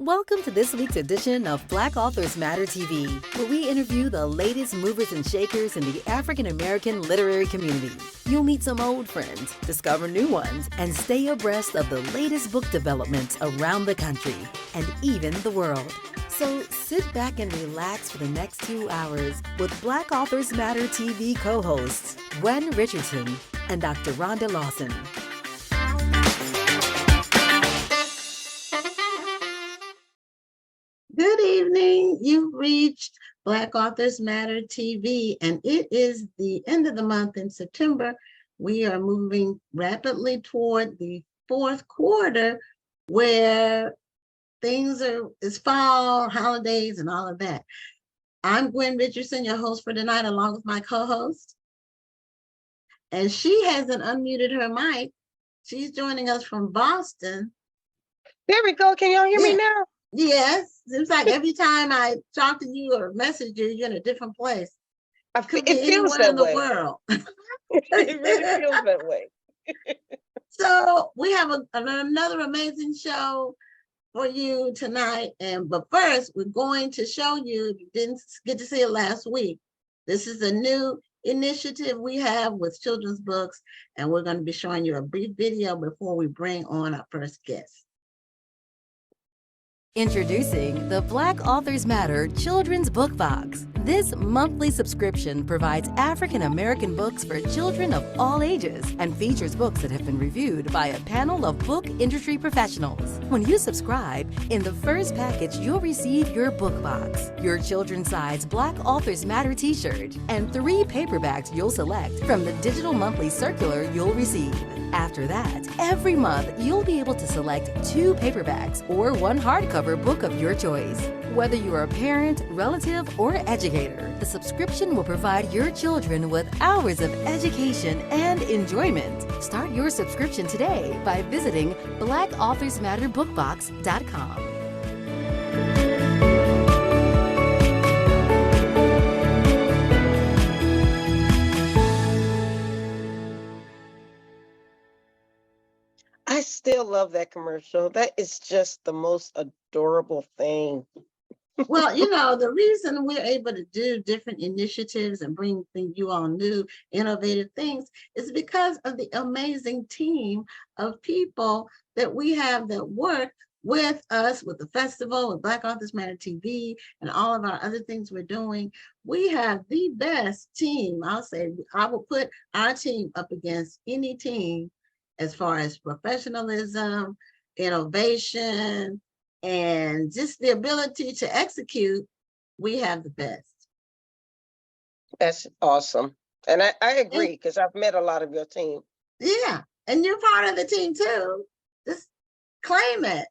Welcome to this week's edition of Black Authors Matter TV, where we interview the latest movers and shakers in the African American literary community. You'll meet some old friends, discover new ones, and stay abreast of the latest book developments around the country and even the world. So sit back and relax for the next 2 hours with Black Authors Matter TV co-hosts Gwen Richardson and Dr. Rhonda Lawson. Good evening. You've reached Black Authors Matter TV, and it is the end of the month in September. We are moving rapidly toward the fourth quarter where it's fall, holidays, and all of that. I'm Gwen Richardson, your host for tonight, along with my co-host. And she hasn't unmuted her mic. She's joining us from Boston. There we go. Can y'all hear me now? Yes. Seems like every time I talk to you or message you, you're in a different place. It feels that way. The world. It really feels that way. So we have another amazing show for you tonight. But first, we're going to show you, if you didn't get to see it last week, this is a new initiative we have with children's books, and we're going to be showing you a brief video before we bring on our first guest. Introducing the Black Authors Matter Children's Book Box. This monthly subscription provides African American books for children of all ages and features books that have been reviewed by a panel of book industry professionals. When you subscribe, in the first package, you'll receive your book box, your children's size Black Authors Matter t-shirt, and 3 paperbacks you'll select from the digital monthly circular you'll receive. After that, every month, you'll be able to select 2 paperbacks or 1 hardcover book of your choice. Whether you're a parent, relative, or educator, the subscription will provide your children with hours of education and enjoyment. Start your subscription today by visiting blackauthorsmatterbookbox.com. I still love that commercial. That is just the most adorable thing. Well, the reason we're able to do different initiatives and bring you all new, innovative things is because of the amazing team of people that we have that work with us, with the festival, with Black Authors Matter TV, and all of our other things we're doing. We have the best team. I will put our team up against any team as far as professionalism, innovation, and just the ability to execute. We have the best. That's awesome. And I agree, because I've met a lot of your team. Yeah, and you're part of the team too. Just claim it.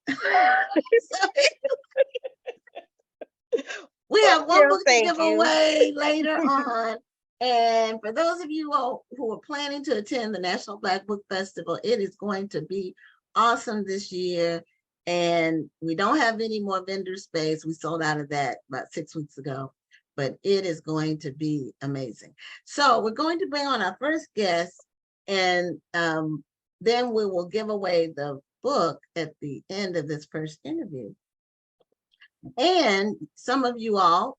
We have one book to give away later on. And for those of you who are planning to attend the National Black Book Festival, it is going to be awesome this year. And we don't have any more vendor space. We sold out of that about 6 weeks ago, but it is going to be amazing. So we're going to bring on our first guest, and then we will give away the book at the end of this first interview. And some of you all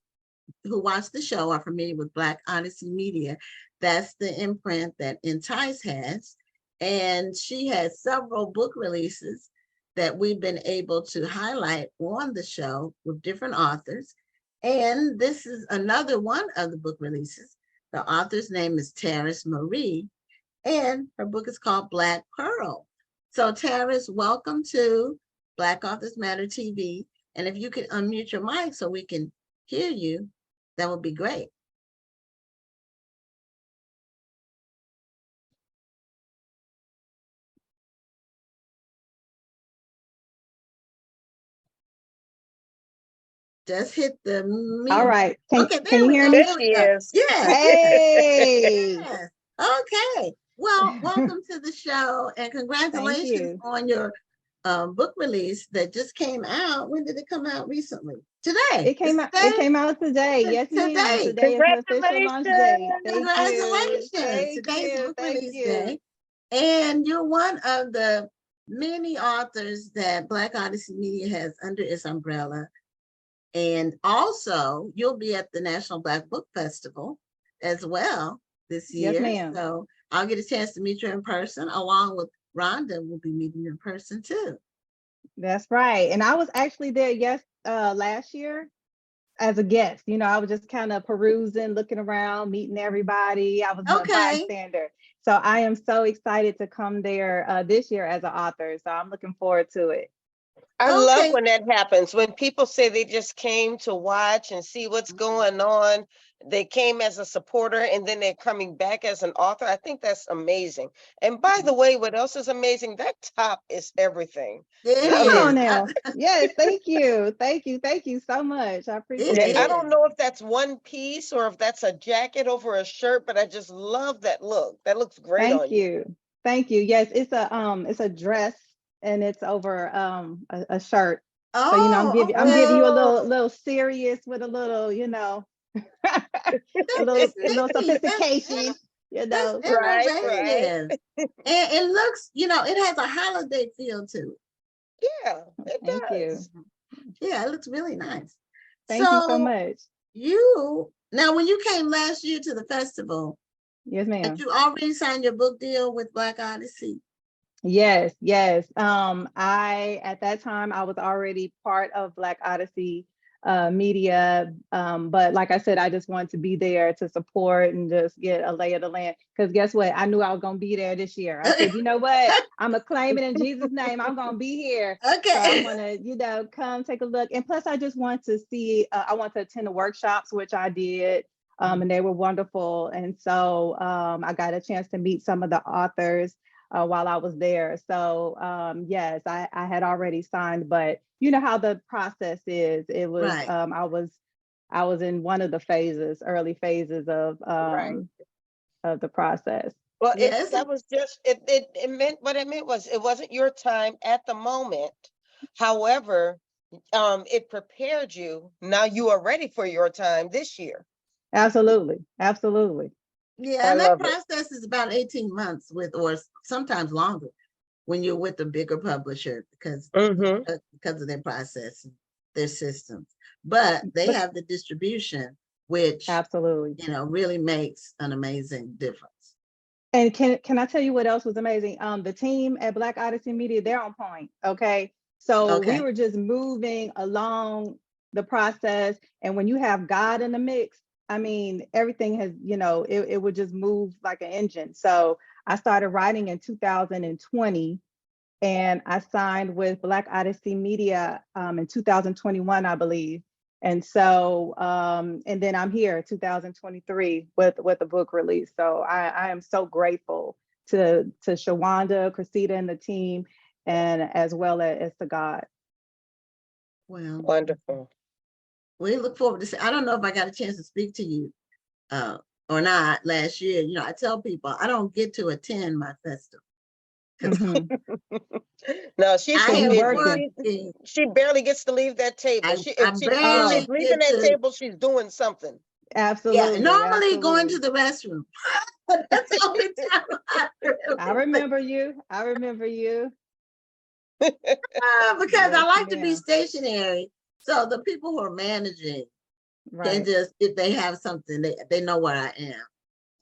who watch the show are familiar with Black Odyssey Media. That's the imprint that Entice has. And she has several book releases that we've been able to highlight on the show with different authors. And this is another one of the book releases. The author's name is Tarris Marie, and her book is called Black Pearl. So Tarris, welcome to Black Authors Matter TV. And if you could unmute your mic so we can hear you, that would be great. Just hit the mute. All right. Can you hear me? There she is. Yeah. Hey. Yes. Okay. Well, welcome to the show, and congratulations on your book release that just came out. When did it come out? Recently? Today. It came out today. Yes, today. ma'am. Today is the official launch day. Congratulations. Today's book release day. And you're one of the many authors that Black Odyssey Media has under its umbrella. And also, you'll be at the National Black Book Festival as well this Yes, year. ma'am. So I'll get a chance to meet you in person, along with Rhonda. We'll be meeting you in person too. That's right. And I was actually there last year as a guest. You know, I was just kind of perusing, looking around, meeting everybody. I was a Okay. bystander. So I am so excited to come there this year as an author. So I'm looking forward to it. I love Okay. when that happens, when people say they just came to watch and see what's going on. They came as a supporter and then they're coming back as an author. I think that's amazing. And by the way, what else is amazing? That top is everything. It Come is. on now. Yes, thank you. Thank you. Thank you so much. I appreciate It I it. don't is. know if that's one piece or if that's a jacket over a shirt, but I just love that look. That looks great Thank on you. you. Thank you. Yes, it's a dress and it's over a shirt. So, you know, Oh, I'm okay. giving you a little serious with a little, you know, a It's little neat. sophistication, you That's know. Right, right. innovative. And it looks, it has a holiday feel to it. Yeah, it Thank you. does. Yeah, it looks really nice. Thank you so So much. now when you came last year to the festival, Yes, had ma'am. you already signed your book deal with Black Odyssey? Yes, yes. At that time I was already part of Black Odyssey Media, but like I said, I just wanted to be there to support and just get a lay of the land. Because guess what? I knew I was gonna be there this year. I said, you know what? I'm gonna claim it in Jesus' name. I'm gonna be here. So I Okay. want to, come take a look. And plus, I just want to see. I want to attend the workshops, which I did. And they were wonderful. And so I got a chance to meet some of the authors while I was there. So yes, I had already signed, but you know how the process is. It was Right. I was in one of the early phases Right. of the process. Well, Yes. that was just it meant what it meant was it wasn't your time at the moment. However, it prepared you. Now you are ready for your time this year. Absolutely, absolutely. Yeah, I and that love it. process is about 18 months or sometimes longer when you're with a bigger publisher because Mm-hmm. of their process, their systems. But they But have the distribution, which absolutely. really makes an amazing difference. And can I tell you what else was amazing? The team at Black Odyssey Media, they're on point. Okay. So we Okay. were just moving along the process. And when you have God in the mix, I mean, everything has, it would just move like an engine. So I started writing in 2020 and I signed with Black Odyssey Media in 2021, I believe. And so, and then I'm here 2023 with a book release. So I am so grateful to Shawanda, Cressida, and the team, and as well as to God. Well, Wonderful. we look forward to I don't know if I got a chance to speak to you or not last year. I tell people I don't get to attend my festival. Mhm. No, she's I Cause you am working. she barely gets to leave that table. I If barely she's leaving get that to. table, she's doing something. Yeah, Absolutely, normally going to absolutely. the restroom. That's the only time I I really remember you. I remember you. because I Yes, like to be ma'am. stationary. So the people who are managing can Right. just, if they have something, they know where I am.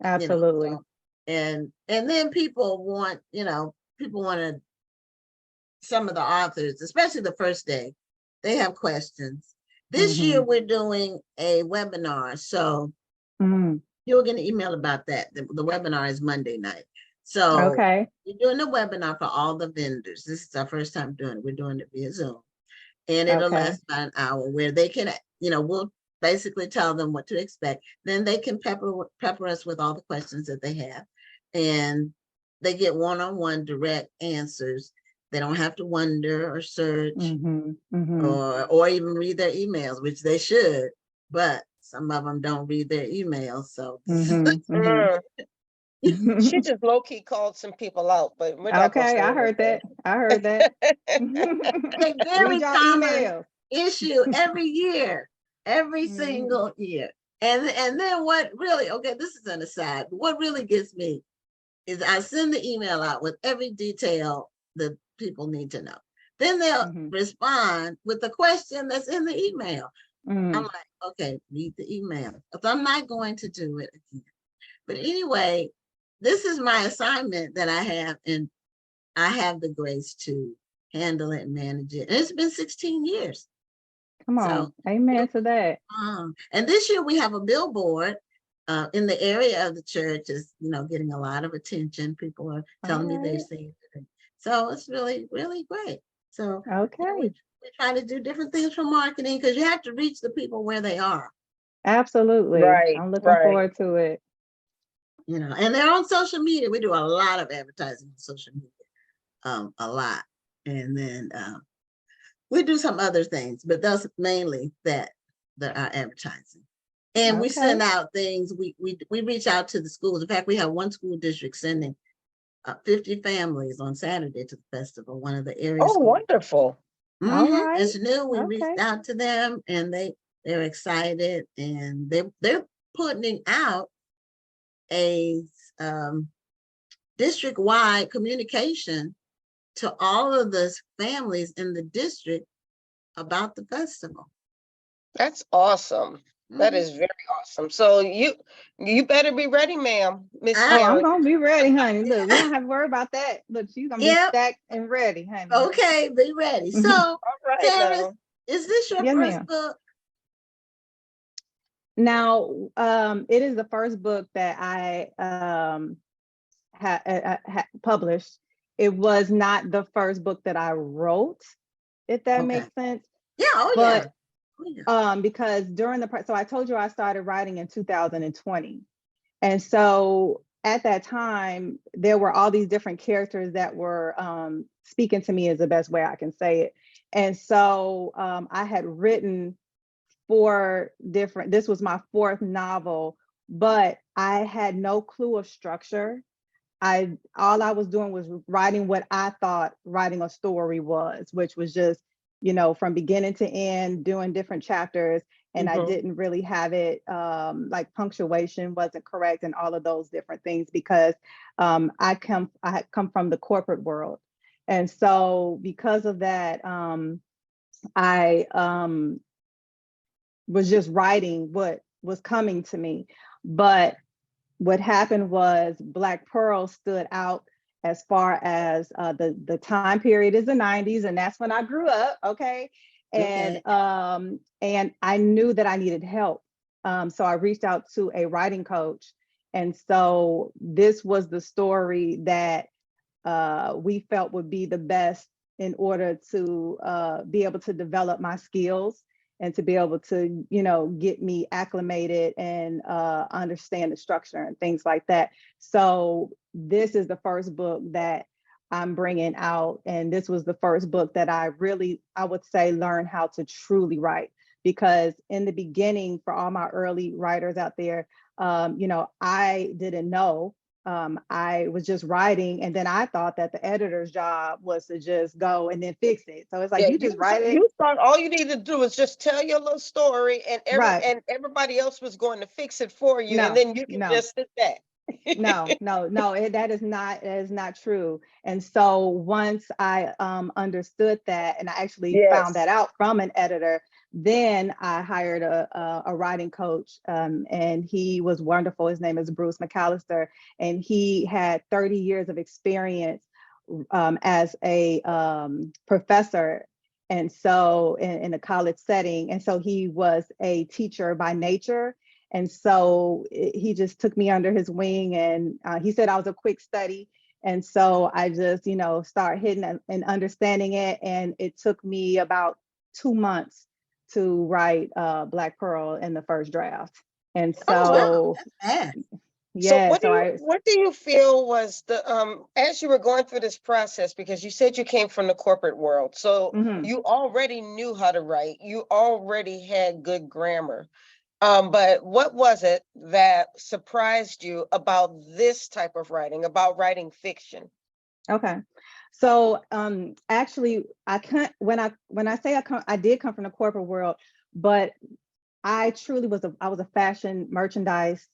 Absolutely. So, and then people want to, some of the authors, especially the first day, they have questions. This year Mhm. we're doing a webinar, so Mhm. you'll get an email about that. The webinar is Monday night. So Okay. we're doing a webinar for all the vendors. This is our first time doing it. We're doing it via Zoom. And it'll Okay. last about an hour where they can, we'll basically tell them what to expect. Then they can pepper us with all the questions that they have. And they get one-on-one direct answers. They don't have to wonder or search Mhm. Mhm. or even read their emails, which they should, but some of them don't read their emails. So Mhm. Mhm. Mm. She just low-key called some people out, but we're not gonna Okay, say I heard that. I heard that. a Read very your common email. issue every year, every Mhm. single year. And then what really, okay, this is an aside, but what really gets me is I send the email out with every detail, the people need to know. Then they'll respond with the question that's in the email. I'm like, okay, read the email. But I'm not going to do it again. But anyway, this is my assignment that I have, and I have the grace to handle it and manage it. And it's been 16 years. Come on. So, amen to that. And this year we have a billboard in the area of the church is, getting a lot of attention. People are telling me they've seen it. So it's really, really great. So Okay. we try to do different things for marketing because you have to reach the people where they are. Absolutely. Right, I'm looking forward to it. And they're on social media. We do a lot of advertising on social media, a lot. And then we do some other things, but that's mainly that our advertising. And we send out things. We reach out to the schools. In fact, we have one school district sending 50 families on Saturday to the festival. One of the area schools. Wonderful. All right. It's new. We reached out to them, and they're excited, and they're putting out a district-wide communication to all of the families in the district about the festival. That's awesome. That is very awesome. So you better be ready, ma'am, Miss I'm Tarris. gonna be ready, honey. Look, we don't have to worry about that. Look, she's gonna be stacked and ready, honey. Okay, be ready. So, All right, Tarris, is this your first book? Now, it is the first book that I published. It was not the first book that I wrote, if that makes sense. Yeah, but because during so I told you I started writing in 2020. And so at that time, there were all these different characters that were speaking to me, is the best way I can say it. And so I had written 4 different, this was my 4th novel, but I had no clue of structure. All I was doing was writing what I thought writing a story was, which was just, from beginning to end, doing different chapters. And I didn't really have it, like punctuation wasn't correct and all of those different things, because I had come from the corporate world. And so because of that, I was just writing what was coming to me. But what happened was Black Pearl stood out as far as the time period is the 90s, and that's when I grew up. Okay. And I knew that I needed help. So I reached out to a writing coach. And so this was the story that we felt would be the best in order to be able to develop my skills and to be able to, get me acclimated and understand the structure and things like that. So this is the first book that I'm bringing out. And this was the first book that I would say, learned how to truly write. Because in the beginning, for all my early writers out there, I didn't know. I was just writing, and then I thought that the editor's job was to just go and then fix it. So it's like, you just write it. You thought all you need to do is just tell your little story, and everybody else was going to fix it for you, and then you can just sit back. No, that is not true. And so once I understood that, and I actually found that out from an editor, then I hired a writing coach, and he was wonderful. His name is Bruce McAllister, and he had 30 years of experience as a professor, and so in a college setting. And so he was a teacher by nature. And so he just took me under his wing, and he said I was a quick study. And so I just, started hitting and understanding it. And it took me about 2 months to write Black Pearl in the first draft. And so, what do you feel was the as you were going through this process, because you said you came from the corporate world, so you already knew how to write, you already had good grammar. But what was it that surprised you about this type of writing, about writing fiction? Okay. So actually, I did come from the corporate world, but I truly I was a fashion merchandise,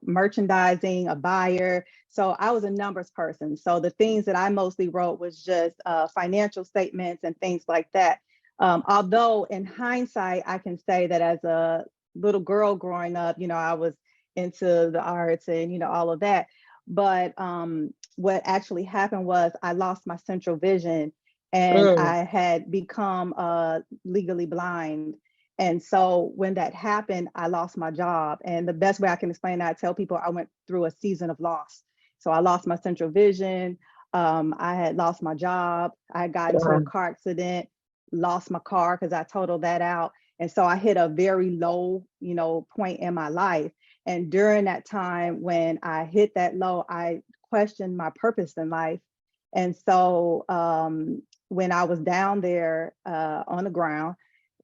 merchandising, a buyer. So I was a numbers person. So the things that I mostly wrote was just financial statements and things like that. Although in hindsight, I can say that as a little girl growing up, I was into the arts and, all of that. But what actually happened was I lost my central vision and Mm. I had become legally blind. And so when that happened, I lost my job. And the best way I can explain that, I tell people I went through a season of loss. So I lost my central vision. I had lost my job. I got into a Wow. car accident, lost my car because I totaled that out. And so I hit a very low, point in my life. And during that time when I hit that low, I questioned my purpose in life. And so when I was down there on the ground,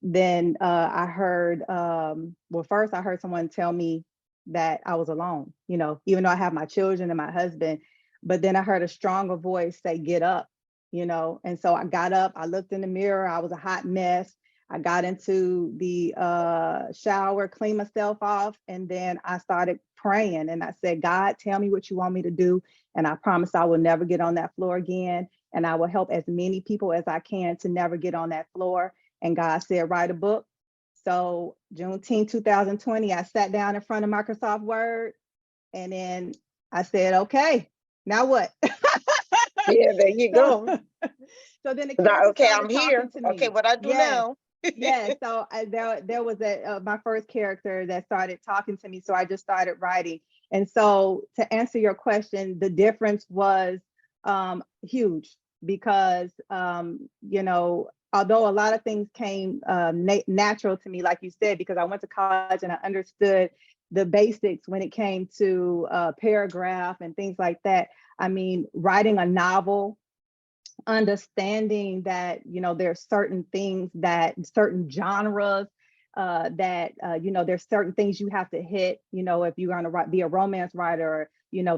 then I heard, first I heard someone tell me that I was alone, even though I have my children and my husband, but then I heard a stronger voice say, get up, and so I got up, I looked in the mirror, I was a hot mess. I got into the shower, cleaned myself off, and then I started praying and I said, God, tell me what you want me to do. And I promise I will never get on that floor again. And I will help as many people as I can to never get on that floor. And God said, write a book. So Juneteenth 2020, I sat down in front of Microsoft Word and then I said, okay, now what? Yeah, there you so, go. so then the character Okay, I'm started here. talking to Okay, me. what I do Yes. now? Yeah, so there was my first character that started talking to me, so I just started writing. And so to answer your question, the difference was huge because although a lot of things came natural to me, like you said, because I went to college and I understood the basics when it came to paragraph and things like that. I mean, writing a novel, understanding that there's certain things, that certain genres that there's certain things you have to hit, if you're going to be a romance writer,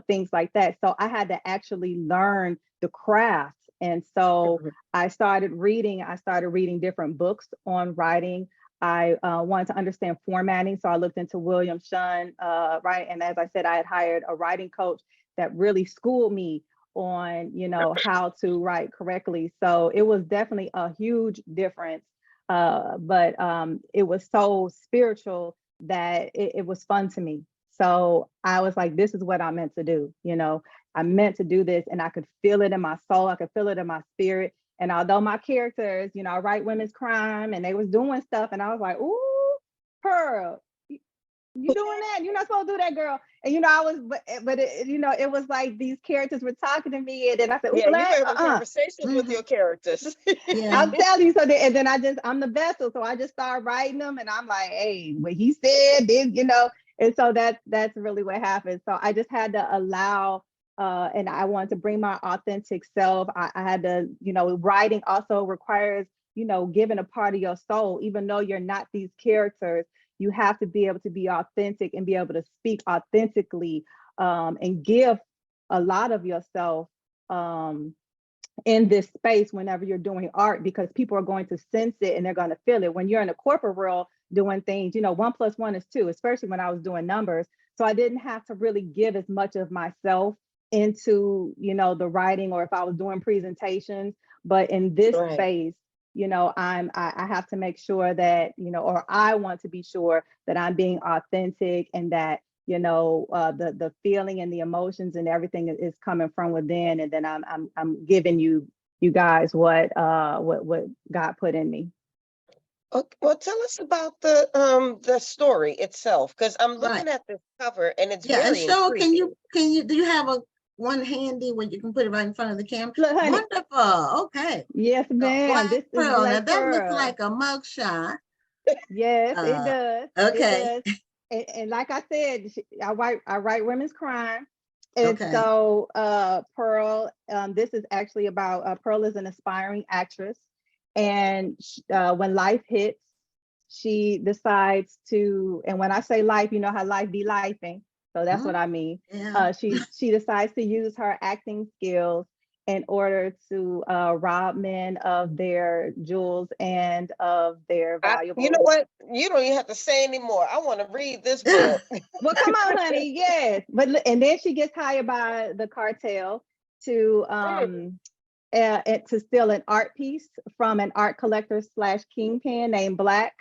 things like that. So I had to actually learn the craft. And so I started reading different books on writing. I wanted to understand formatting, so I looked into William Shun, right? And as I said, I had hired a writing coach that really schooled me on how to write correctly. So it was definitely a huge difference, but it was so spiritual that it was fun to me. So I was like, this is what I'm meant to do. I meant to do this, and I could feel it in my soul, I could feel it in my spirit. And although my characters, I write women's crime and they was doing stuff, and I was like, ooh, Pearl, you doing that? You're not supposed to do that, girl. And I was, but it was like these characters were talking to me, and then I said, "Ooh, Yeah, you Black, having conversations with your characters. Yeah. I'm telling you." So, and then I'm the vessel, so I just started writing them, and I'm like, "Hey, what he said, this, And so that's really what happened. So I just had to allow, and I wanted to bring my authentic self. I had to, writing also requires, giving a part of your soul, even though you're not these characters. You have to be able to be authentic and be able to speak authentically, and give a lot of yourself in this space whenever you're doing art, because people are going to sense it and they're going to feel it. When you're in a corporate world doing things, 1+1 is 2, especially when I was doing numbers. So I didn't have to really give as much of myself into, the writing, or if I was doing presentations. But in this Right. space, I have to make sure that, or I want to be sure that I'm being authentic, and that, the feeling and the emotions and everything is coming from within. And then I'm giving you guys what God put in me. Okay, well, tell us about the story itself, because I'm Right. looking at this cover and it's Yeah. And very so intriguing. do you have one handy where you can put it right in front of the camera? Look, honey. Wonderful. Okay. Yes, ma'am. Black This is Pearl. Now Black that looks Pearl. like a mugshot. Yes, it does. Okay. It does. And like I said, I write women's crime. And Okay. so Pearl, this is actually about Pearl is an aspiring actress. And when life hits, she decides to, and when I say life, you know how life be lifing. So that's what I mean. Yeah. She decides to use her acting skills in order to rob men of their jewels and of their You know valuables. what? You don't even have to say anymore. I want to read this book. Well, come on, honey. Yes. And then she gets hired by the cartel to to steal an art piece from an art collector slash kingpin named Black.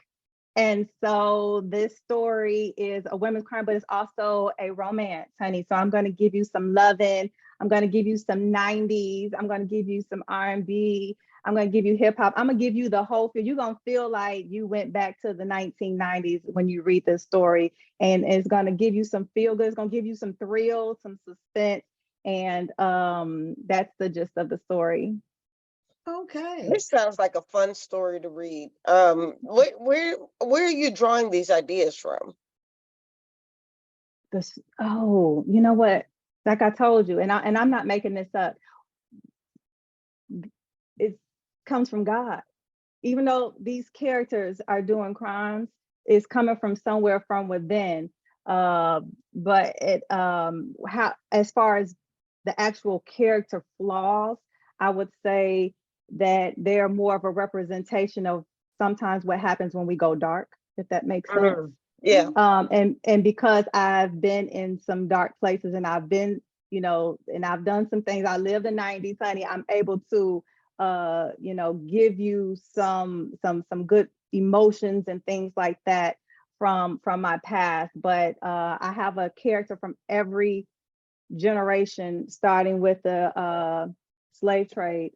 And so this story is a women's crime, but it's also a romance, honey. So I'm going to give you some loving. I'm going to give you some 90s. I'm going to give you some R&B. I'm going to give you hip hop. I'm going to give you the whole feel. You're going to feel like you went back to the 1990s when you read this story. And it's going to give you some feel good. It's going to give you some thrill, some suspense. And that's the gist of the story. Okay. This sounds like a fun story to read. Where are you drawing these ideas from? You know what? Like I told you, and I'm not making this up. It comes from God. Even though these characters are doing crimes, it's coming from somewhere from within. But how, as far as the actual character flaws, I would say that they're more of a representation of sometimes what happens when we go dark, if that makes sense. Yeah. And because I've been in some dark places and I've been, and I've done some things, I lived in the 90s, honey, I'm able to give you some good emotions and things like that from my past. But I have a character from every generation, starting with the slave trade.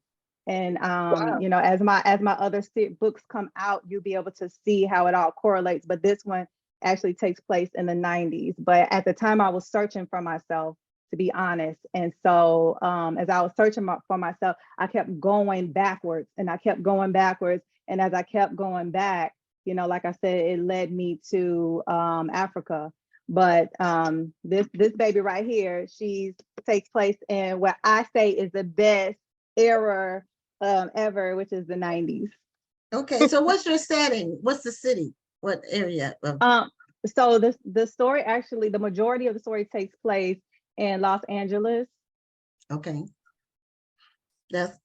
And Wow. as my other books come out, you'll be able to see how it all correlates. But this one actually takes place in the 90s. But at the time I was searching for myself, to be honest. And so as I was searching for myself, I kept going backwards and I kept going backwards. And as I kept going back, like I said, it led me to Africa. But this baby right here, she takes place in what I say is the best era ever, which is the 90s. Okay, so what's your setting? What's the city? What area of So the story, actually, the majority of the story takes place in Los Angeles. Okay. That's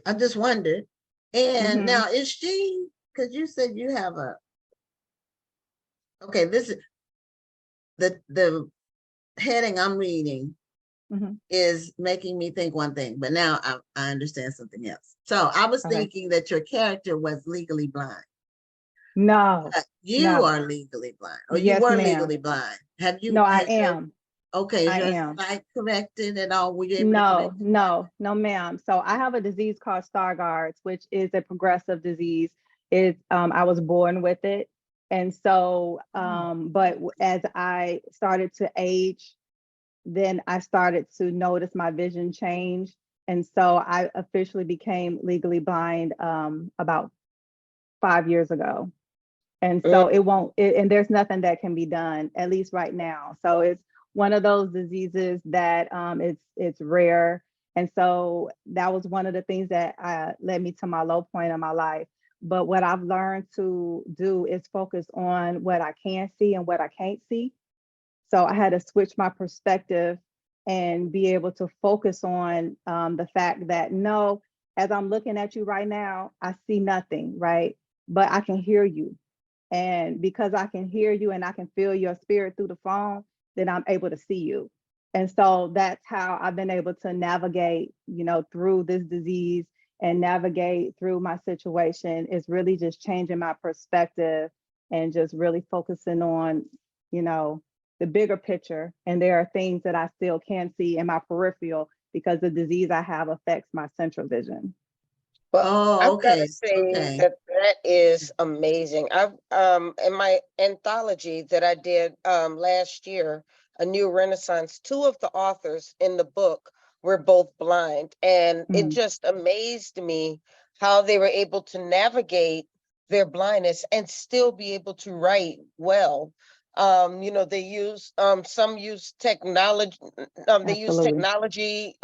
I just wondered. And now is she, because you said you have this is the heading I'm reading is making me think one thing, but now I understand something else. So I was thinking that your character was legally blind. No. You are legally blind, or Yes, you were ma'am. legally blind. Have you? No, I am. Okay, is I your am. sight corrected at all? Were you able to correct it? No, ma'am. So I have a disease called Stargardt's, which is a progressive disease. I was born with it. And so, but as I started to age, then I started to notice my vision change. And so I officially became legally blind about 5 years ago. And so and there's nothing that can be done, at least right now. So it's one of those diseases that it's rare. And so that was one of the things that led me to my low point in my life. But what I've learned to do is focus on what I can see and what I can't see. So I had to switch my perspective and be able to focus on the fact that no, as I'm looking at you right now, I see nothing, right? But I can hear you. And because I can hear you and I can feel your spirit through the phone, then I'm able to see you. And so that's how I've been able to navigate, through this disease and navigate through my situation, is really just changing my perspective and just really focusing on, the bigger picture. And there are things that I still can see in my peripheral because the disease I have affects my central vision. Well, I've got to say that is amazing. I've in my anthology that I did last year, A New Renaissance, 2 of the authors in the book were both blind, and it just amazed me how they were able to navigate their blindness and still be able to write well. They use some use technology, they use technology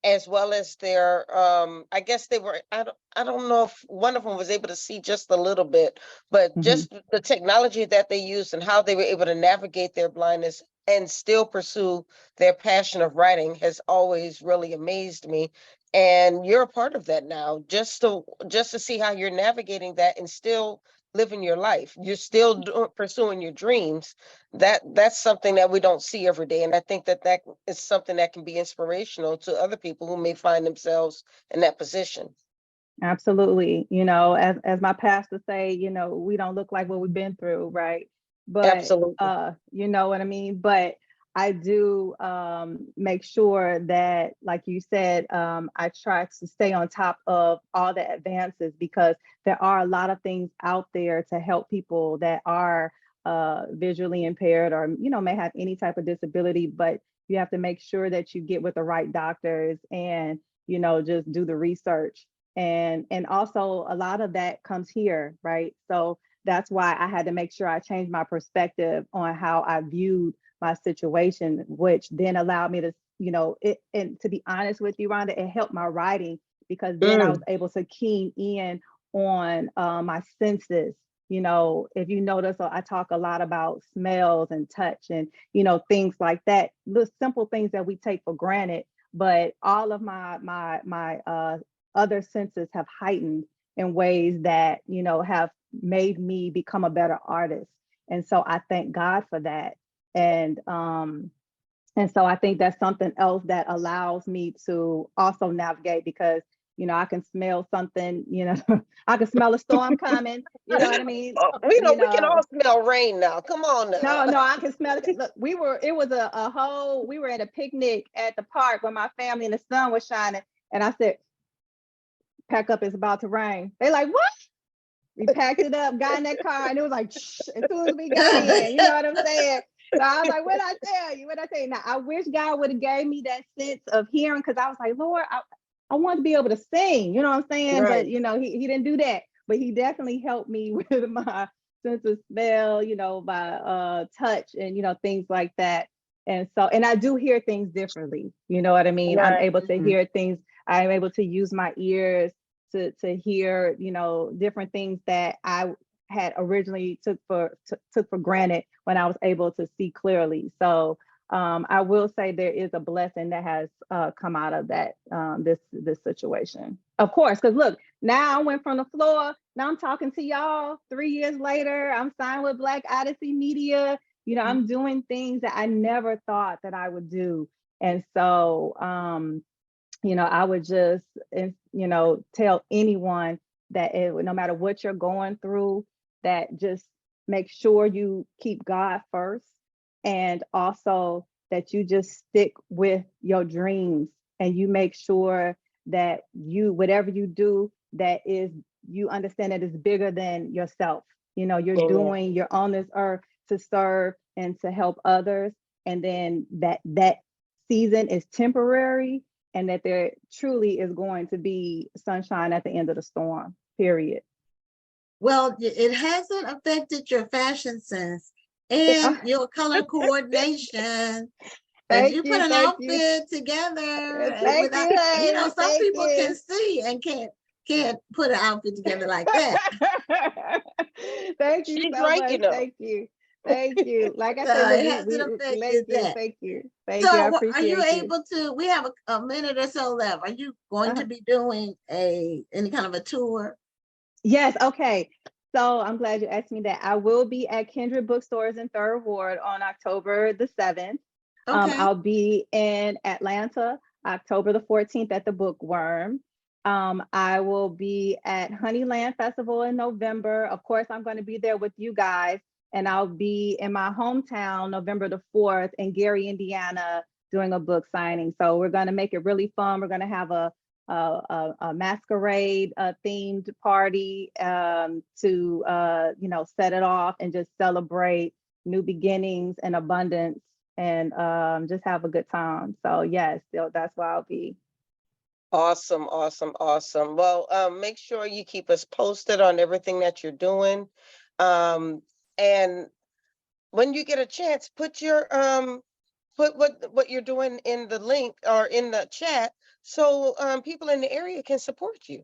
as well as their, I guess they were, I don't know if one of them was able to see just a little bit, but Mhm. just the technology that they used and how they were able to navigate their blindness and still pursue their passion of writing has always really amazed me. And you're a part of that now, just to see how you're navigating that and still living your life. You're still pursuing your dreams. That's something that we don't see every day, and I think that is something that can be inspirational to other people who may find themselves in that position. Absolutely. You know, as my pastor say, you know, we don't look like what we've been through, right? But Absolutely. you know what I mean? But I do make sure that, like you said, I try to stay on top of all the advances, because there are a lot of things out there to help people that are visually impaired, or, you know, may have any type of disability. But you have to make sure that you get with the right doctors, and, you know, just do the research. And also a lot of that comes here, right? So that's why I had to make sure I changed my perspective on how I viewed my situation, which then allowed me to, you know, it, and to be honest with you, Rhonda, it helped my writing, because then I was able to keen in on my senses. You know, if you notice, I talk a lot about smells and touch, and, you know, things like that, the simple things that we take for granted. But all of my other senses have heightened in ways that, you know, have made me become a better artist. And so I thank God for that. And so I think that's something else that allows me to also navigate, because, you know, I can smell something, you know, I can smell a storm coming, you know what I mean? Oh, you know, You we can know, all smell rain now. Come on now. no, I can smell it. Look, it was a whole, we were at a picnic at the park with my family, and the sun was shining. And I said, pack up, it's about to rain. They like, what? We packed it up, got in that car, and it was like, shh, as soon as we got in, you know what I'm saying? So I was like, what I tell you? What I tell you? Now, I wish God would have gave me that sense of hearing, because I was like, Lord, I want to be able to sing, you know what I'm saying? Right. But, you know, he didn't do that. But he definitely helped me with my sense of smell, you know, my touch, and, you know, things like that. And so, and I do hear things differently, you know what I mean? I'm Right. able to hear things, I'm able to use my ears to hear, you know, different things that I had originally took for granted when I was able to see clearly. So I will say there is a blessing that has come out of that, this situation. Of course, because look, now I went from the floor. Now I'm talking to y'all 3 years later. I'm signed with Black Odyssey Media. You know, I'm doing things that I never thought that I would do. And so you know, I would just, you know, tell anyone that no matter what you're going through, that just make sure you keep God first, and also that you just stick with your dreams, and you make sure that you, whatever you do, that is, you understand that it's bigger than yourself. You know, Amen. you're on this earth to serve and to help others. And then that season is temporary, and that there truly is going to be sunshine at the end of the storm, period. Well, it hasn't affected your fashion sense and your color coordination, because you put an Thank you, outfit together and thank without, you, you know, lady, some thank people you. can see and can't put an outfit together like that. Thank you She's so right, you much. Thank you. Thank you. Like I So said, look, it hasn't affected thank you, that. thank you, thank you. I So are you appreciate you. able to, we have a minute or so left. Are you going Uh-huh. to be doing any kind of a tour? Yes, okay. So I'm glad you asked me that. I will be at Kindred Bookstores in Third Ward on October the 7th. Okay. I'll be in Atlanta October the 14th at the Bookworm. I will be at Honeyland Festival in November. Of course, I'm going to be there with you guys. And I'll be in my hometown November the 4th in Gary, Indiana, doing a book signing. So we're going to make it really fun. We're going to have a masquerade themed party to you know, set it off and just celebrate new beginnings and abundance, and just have a good time. So yes, so that's where I'll be. Awesome, awesome, awesome. Well, make sure you keep us posted on everything that you're doing. And when you get a chance, put your put what you're doing in the link or in the chat, so people in the area can support you.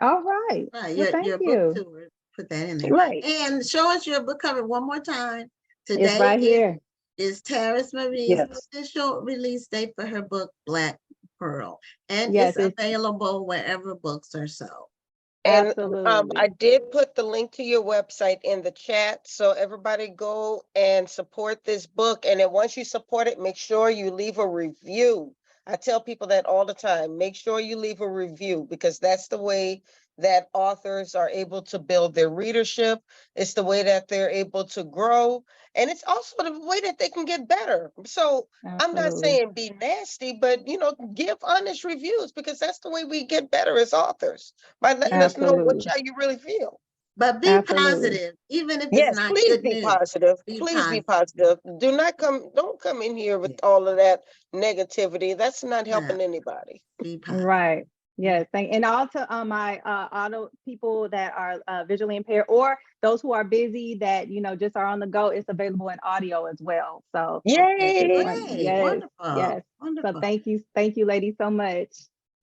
All right. Right, Well, thank your book you. tour, put that in there. Right. And show us your book cover one more time. It's Today right here. is Tarris Marie's Yes. official release date for her book, Black Pearl. And Yes, it's it's available wherever books are sold. And absolutely. I did put the link to your website in the chat. So everybody go and support this book. And then once you support it, make sure you leave a review. I tell people that all the time. Make sure you leave a review, because that's the way that authors are able to build their readership. It's the way that they're able to grow. And it's also the way that they can get better. So I'm not Absolutely. saying be nasty, but give honest reviews, because that's the way we get better as authors, by letting us know Absolutely. how you really feel. But be Absolutely. positive, even if it's Yes, not please good be news. positive. Be Please be positive. positive. Don't come in here with Yeah. all of that negativity. That's not helping Yeah. anybody. Be positive. Right. Yes. And also my auto people that are visually impaired, or those who are busy that just are on the go, it's available in audio as well. So Okay, Yay! great, yes, wonderful, yes. So wonderful. thank you, ladies, so much.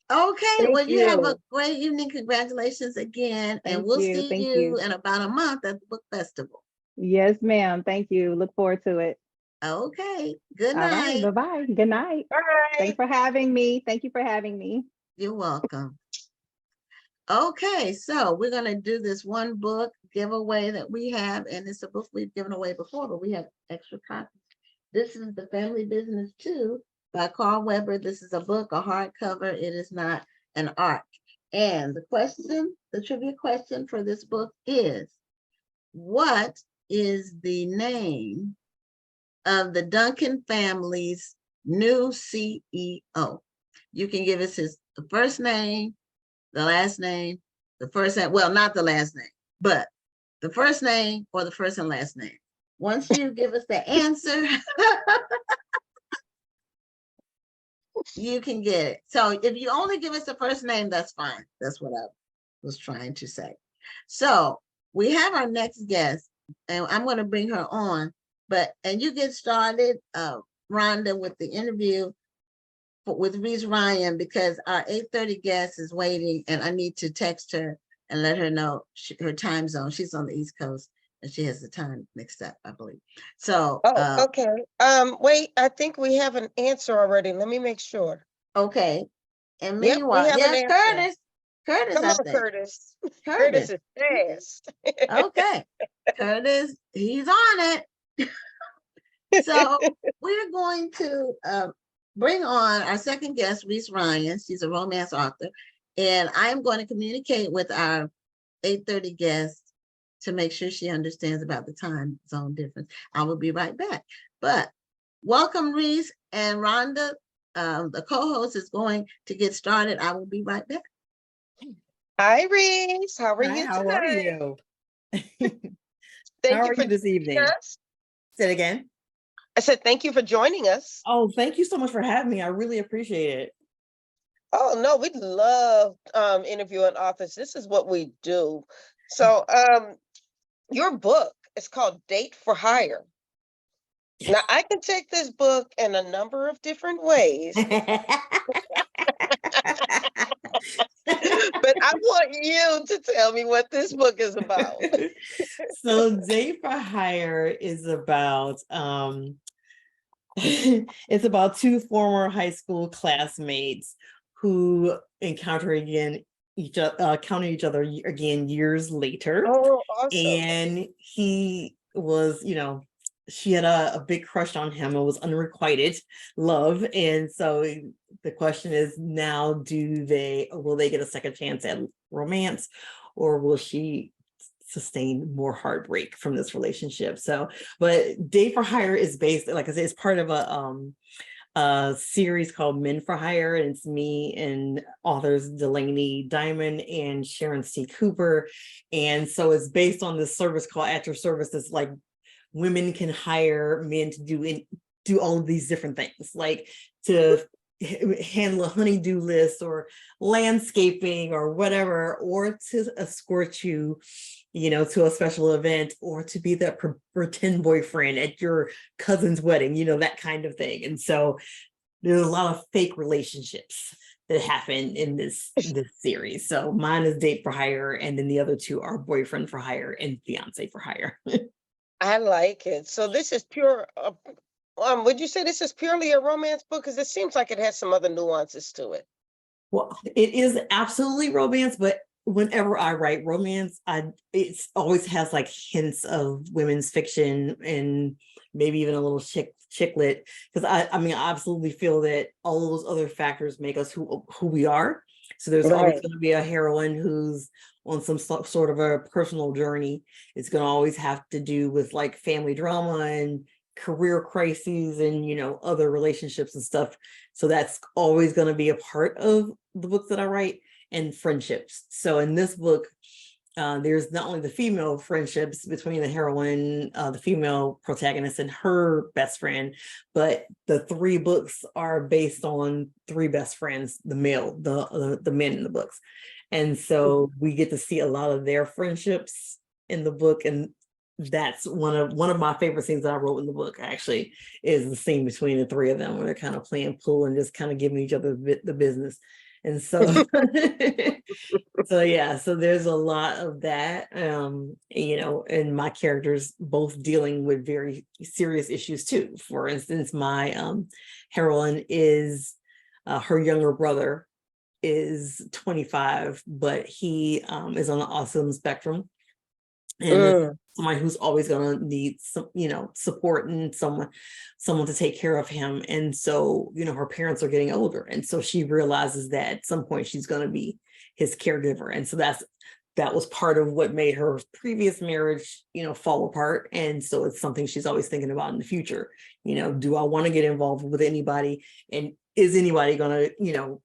Okay, Thank well, you have a you. great evening. Congratulations again, and Thank we'll you. see Thank you you. in about a month at the book festival. Yes, ma'am. Thank you. Look forward to it. Okay, good All right. night. Bye-bye. Good night. Bye. Thanks for having me. Thank you for having me. You're welcome. Okay, so we're gonna do this one book giveaway that we have, and it's a book we've given away before, but we have extra copies. This is The Family Business 2 by Carl Weber. This is a book, a hardcover. It is not an art. And the trivia question for this book is, what is the name of the Duncan family's new CEO? You can give us the first name, the last name, the first name, well, not the last name, but the first name or the first and last name. Once you give us the answer, you can get it. So if you only give us the first name, that's fine. That's what I was trying to say. So we have our next guest, and I'm going to bring her on, and you get started, Rhonda, with the interview with Resse Ryan, because our 8:30 guest is waiting, and I need to text her and let her know her time zone. She's on the East Coast, and she has the time mixed up, I believe. So, okay. Wait, I think we have an answer already. Let me make sure. okay. And Yep, we meanwhile, have an yes, answer. Curtis, Come I on, think. Curtis. Curtis is fast. Okay, Curtis, he's on it. So we're going to bring on our second guest, Resse Ryan. She's a romance author, and I'm going to communicate with our 8:30 guest to make sure she understands about the time zone difference. I will be right back. But welcome, Resse and Rhonda. The co-host is going to get started. I will be right back. Hi, Resse. How are Hi, you how today? are you? Thank How you are for you this joining evening? us. Say it again. I said thank you for joining us. Oh, thank you so much for having me. I really appreciate it. Oh no, we love interviewing authors. This is what we do. So your book is called Date for Hire. Now I can take this book in a number of different ways, but I want you to tell me what this book is about. So Date for Hire is about it's about two former high school classmates who encounter each other again years later. Oh, awesome. And he was, she had a big crush on him. It was unrequited love. And so the question is now, will they get a second chance at romance, or will she sustain more heartbreak from this relationship? So, but Date for Hire is based, like I said, it's part of a series called Men for Hire, and it's me and authors Delaney Diamond and Sharon C. Cooper. And so it's based on this service called At Your Service. It's like women can hire men to do all of these different things, like to handle a honey-do list or landscaping or whatever, or to escort you, to a special event, or to be that pretend boyfriend at your cousin's wedding, that kind of thing. And so there's a lot of fake relationships that happen in this series. So mine is date for hire, and then the other two are boyfriend for hire and fiance for hire. I like it. So this is pure. Would you say this is purely a romance book? Because it seems like it has some other nuances to it. Well, it is absolutely romance, but whenever I write romance, it always has like hints of women's fiction and maybe even a little chick lit. Because I mean, I absolutely feel that all of those other factors make us who we are. So there's always Right. going to be a heroine who's on some sort of a personal journey. It's going to always have to do with like family drama and career crises and, you know, other relationships and stuff. So that's always going to be a part of the books that I write, and friendships. So in this book, there's not only the female friendships between the heroine, the female protagonist, and her best friend, but the three books are based on three best friends, the men in the books. And so we get to see a lot of their friendships in the book. And that's one of my favorite scenes that I wrote in the book, actually, is the scene between the three of them where they're kind of playing pool and just kind of giving each other the business. And so so there's a lot of that, you know, and my characters both dealing with very serious issues too. For instance, my heroine is her younger brother is 25, but he is on the autism spectrum, and someone who's always going to need some, you know, support and someone to take care of him. And so, you know, her parents are getting older, and so she realizes that at some point she's going to be his caregiver. And so that was part of what made her previous marriage, you know, fall apart. And so it's something she's always thinking about in the future. You know, do I want to get involved with anybody, and is anybody going to, you know,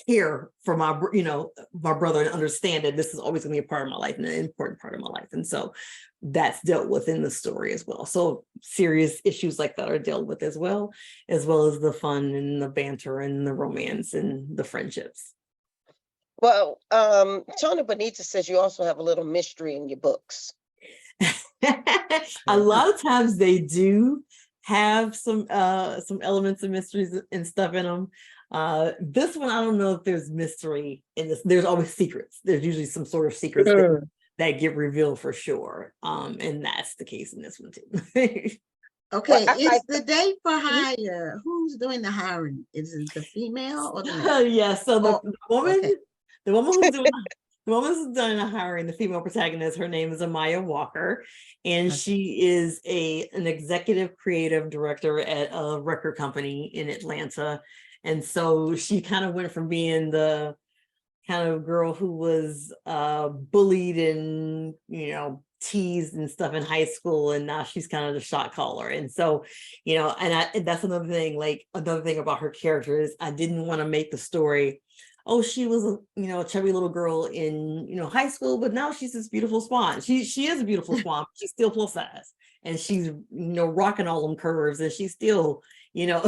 care for my brother, and understand that this is always going to be a part of my life and an important part of my life. And so that's dealt with in the story as well. So serious issues like that are dealt with as well as the fun and the banter and the romance and the friendships. Well, Tony Bonita says you also have a little mystery in your books. A lot of times they do have some elements of mysteries and stuff in them. This one, I don't know if there's mystery in this. There's always secrets. There's usually some sort of secrets that get revealed for sure. And that's the case in this one too. Okay, it's the date for hire. Who's doing the hiring? Is it the female or the male? Yeah, so the woman, okay. the woman who's doing the woman who's done the hiring, the female protagonist, her name is Amaya Walker, and she is an executive creative director at a record company in Atlanta. And so she kind of went from being the kind of girl who was bullied and, you know, teased and stuff in high school, and now she's kind of the shot caller. And so, you know, and that's another thing, like another thing about her character is I didn't want to make the story, oh, she was a, you know, a chubby little girl in, you know, high school, but now she's this beautiful swan. She is a beautiful swan, but she's still plus size, and she's, you know, rocking all them curves, and she's still, you know,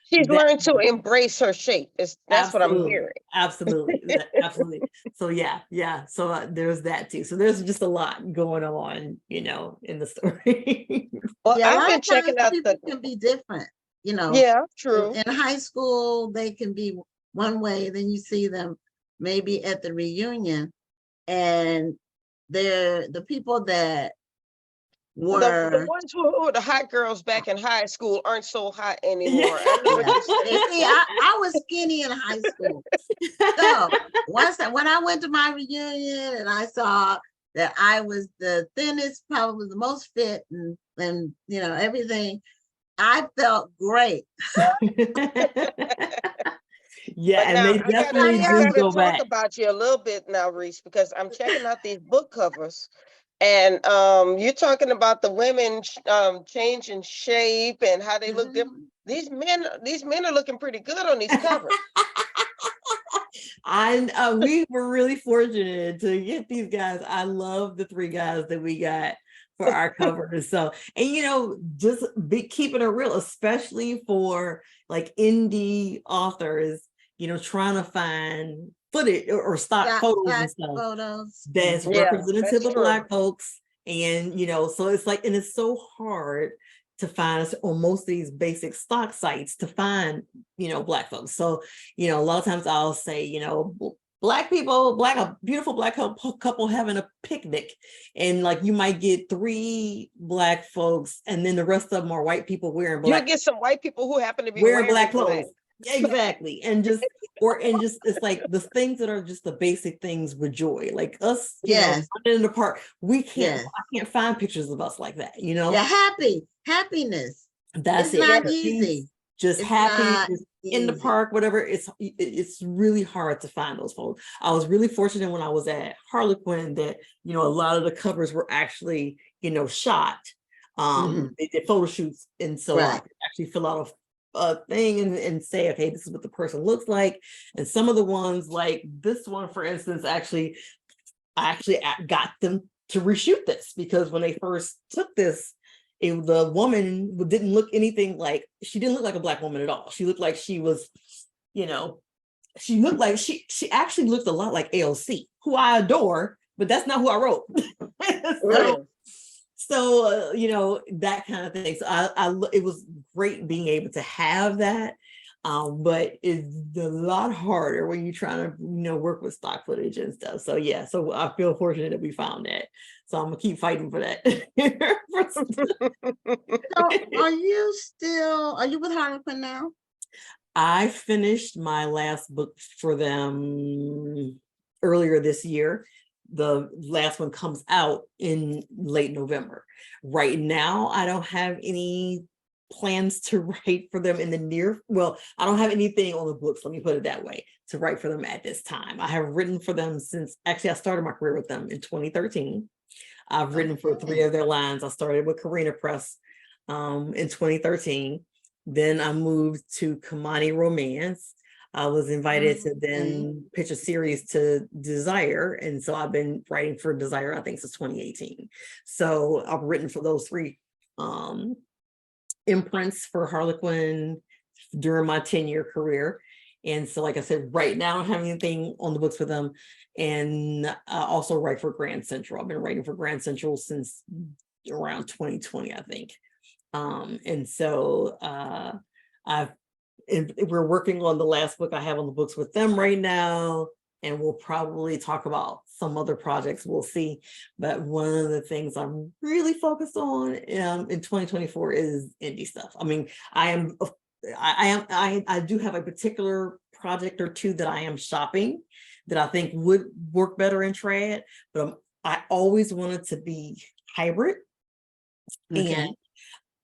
she's learned to embrace her shape. That's what I'm hearing. Absolutely. So yeah. So there's that too. So there's just a lot going on, you know, in the story. Well, Yeah, I've been checking out people can be different, you know. Yeah, true. In high school, they can be one way, then you see them maybe at the reunion, and they're the people that were the ones who were the hot girls back in high school aren't so hot anymore. Yeah. See, I was skinny in high school. So when I went to my reunion and I saw that I was the thinnest, probably the most fit, and you know, everything, I felt great. Yeah, and now, they definitely do go back. Talk about you a little bit now, Resse, because I'm checking out these book covers, and you're talking about the women changing shape and how they look different. These men are looking pretty good on these covers. We were really fortunate to get these guys. I love the three guys that we got for our covers. So, and you know, just keeping it real, especially for like indie authors, you know, trying to find footage or stock photos and stuff that's representative of Black folks. And, you know, so it's like, and it's so hard to find us on most of these basic stock sites to find, Black folks. So, a lot of times I'll say, Black people, a beautiful Black couple having a picnic, and like you might get 3 Black folks, and then the rest of them are white people wearing You'll black, get some white people who happen to be wearing wearing black black. clothes. Exactly. And just it's like the things that are just the basic things with joy, like us, Yes. running in the park. I Yes. can't find pictures of us like that, Yeah, happiness. That's It's it. not Things easy. just It's happy, not just in the easy. park, whatever. It's really hard to find those folks. I was really fortunate when I was at Harlequin that, a lot of the covers were actually, shot. They did photo shoots, and so I Right. could actually fill out a thing and say, okay, this is what the person looks like. And some of the ones, like this one, for instance, I actually got them to reshoot this, because when they first took this, the woman didn't look anything like, she didn't look like a Black woman at all. She looked like she was, she looked like she actually looked a lot like AOC, who I adore, but that's not who I wrote. Right. So, that kind of thing. So it was great being able to have that. But it's a lot harder when you're trying to, work with stock footage and stuff. So yeah, so I feel fortunate that we found that. So I'm gonna keep fighting for that. So are you with Harlequin now? I finished my last book for them earlier this year. The last one comes out in late November. Right now, I don't have any plans to write for them in the I don't have anything on the books, let me put it that way, to write for them at this time. I have written for them since, actually, I started my career with them in 2013. I've written for 3 of their lines. I started with Carina Press in 2013. Then I moved to Kamani Romance. I was invited to then pitch a series to Desire. And so I've been writing for Desire, I think, since 2018. So I've written for those 3 imprints for Harlequin during my 10-year career. And so, like I said, right now I don't have anything on the books for them. And I also write for Grand Central. I've been writing for Grand Central since around 2020, I think. And so we're working on the last book I have on the books with them right now, and we'll probably talk about some other projects, we'll see. But one of the things I'm really focused on in 2024 is indie stuff. I mean, I do have a particular project or 2 that I am shopping that I think would work better in trad, but I always wanted to be hybrid. Okay. And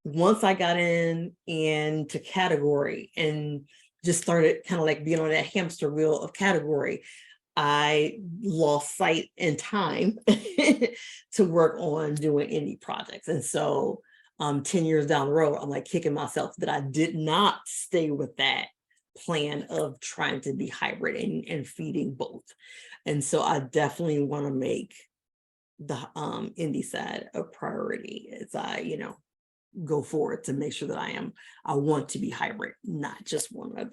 once I got into category and just started kind of like being on that hamster wheel of category, I lost sight and time to work on doing indie projects. And so 10 years down the road, I'm like kicking myself that I did not stay with that plan of trying to be hybrid and feeding both. And so I definitely want to make the indie side a priority as I, go forward to make sure that I want to be hybrid, not just one or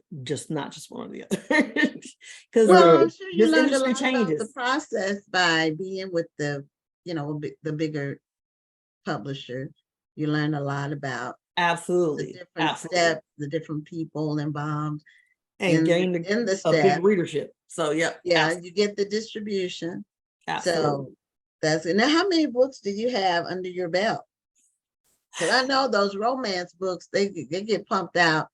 the other. Because Well, I'm sure you this learned a industry lot about the changes. process by being with the bigger publisher. You learn a lot about the Absolutely. different steps, the different people involved And gain in the a step. big readership. So yeah. You get the distribution. Absolutely. So that's it. Now, how many books do you have under your belt? Because I know those romance books, they get pumped out.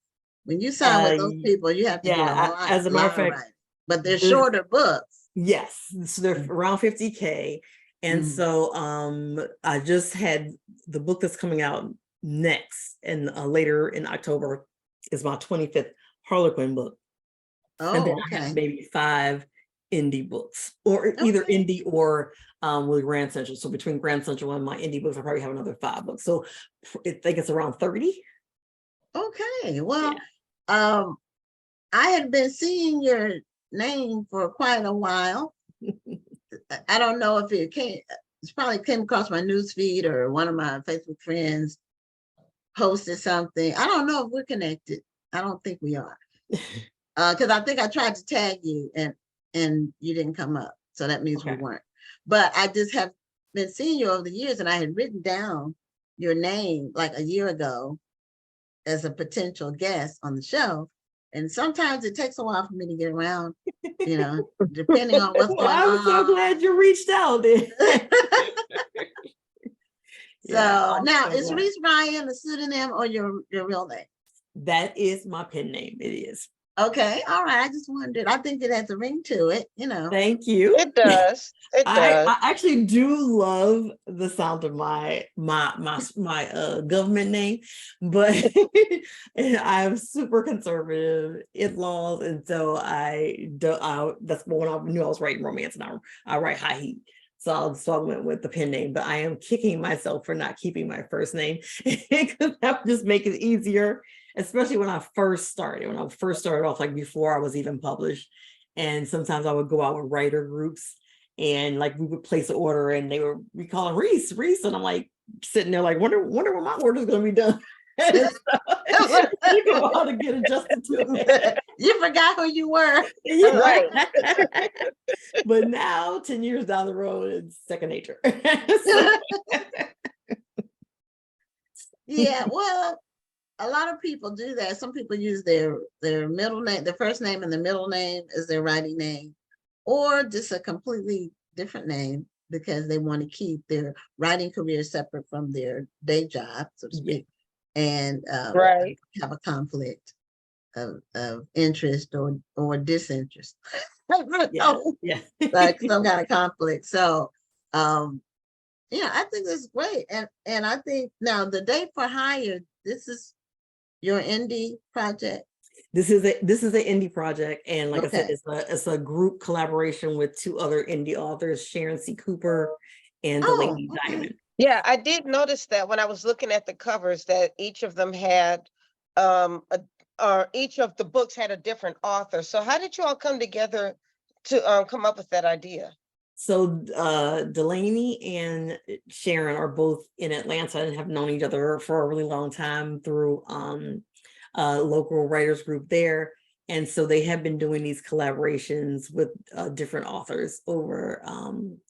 When you sign with those people, you have to do a lot, as a matter of fact, writing. But they're shorter books. Yes, so they're around 50K. And so I just had the book that's coming out next, and later in October is my 25th Harlequin book. And then I have maybe 5 indie books, or either indie or with Grand Central. So between Grand Central and my indie books, I probably have another 5 books. So I think it's around 30. Okay, well, I had been seeing your name for quite a while. I don't know if it probably came across my news feed, or one of my Facebook friends posted something. I don't know if we're connected. I don't think we are. Because I think I tried to tag you and you didn't come up. So that means we weren't. But I just have been seeing you over the years, and I had written down your name like a year ago as a potential guest on the show. And sometimes it takes a while for me to get around, depending on what's Well, going I'm so on. glad you reached out. So Yeah, I'm now so is glad. Resse Ryan a pseudonym or your real name? That is my pen name. It is. Okay, all right. I just wondered. I think it has a ring to it, Thank you. It does. It does. I actually do love the sound of my government name, but I'm super conservative in laws, and so that's when I knew I was writing romance, and I write high heat. So I went with the pen name, but I am kicking myself for not keeping my first name because that would just make it easier, especially when I first started. When I first started off, like before I was even published. And sometimes I would go out with writer groups and like we would place an order and we call it Resse. And I'm like sitting there like, wonder when my order is going to be done. It took a while to get adjusted to it. You forgot who you were. Yeah. Right. But now 10 years down the road, it's second nature. Yeah, well, a lot of people do that. Some people use their middle name, their first name and the middle name as their writing name, or just a completely different name because they want to keep their writing career separate from their day job, so to speak, and Right. have a conflict of interest or disinterest. Yeah. Like some kind of conflict. So I think that's great. And I think now the Date for Hire, this is your indie project. This is an indie project, and like I said, Okay. it's a group collaboration with two other indie authors, Sharon C. Cooper and Oh, Delaney okay. Diamond. Yeah, I did notice that when I was looking at the covers that each of them had each of the books had a different author. So how did you all come together to come up with that idea? So Delaney and Sharon are both in Atlanta and have known each other for a really long time through a local writers group there. And so they have been doing these collaborations with different authors over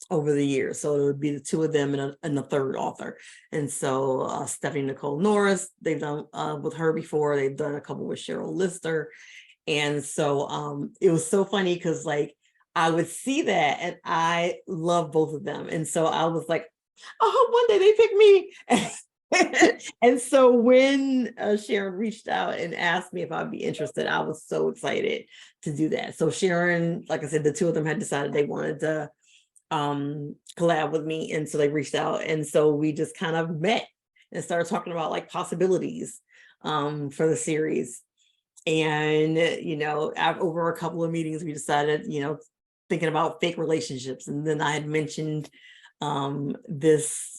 the years. So it would be the two of them and a third author. And so Stephanie Nicole Norris, they've done with her before. They've done a couple with Cheryl Lister. And so it was so funny because like I would see that and I love both of them. And so I was like, I hope one day they pick me. And so when Sharon reached out and asked me if I'd be interested, I was so excited to do that. So Sharon, like I said, the two of them had decided they wanted to collab with me. And so they reached out. And so we just kind of met and started talking about like possibilities for the series. And, over a couple of meetings, we decided, thinking about fake relationships. And then I had mentioned this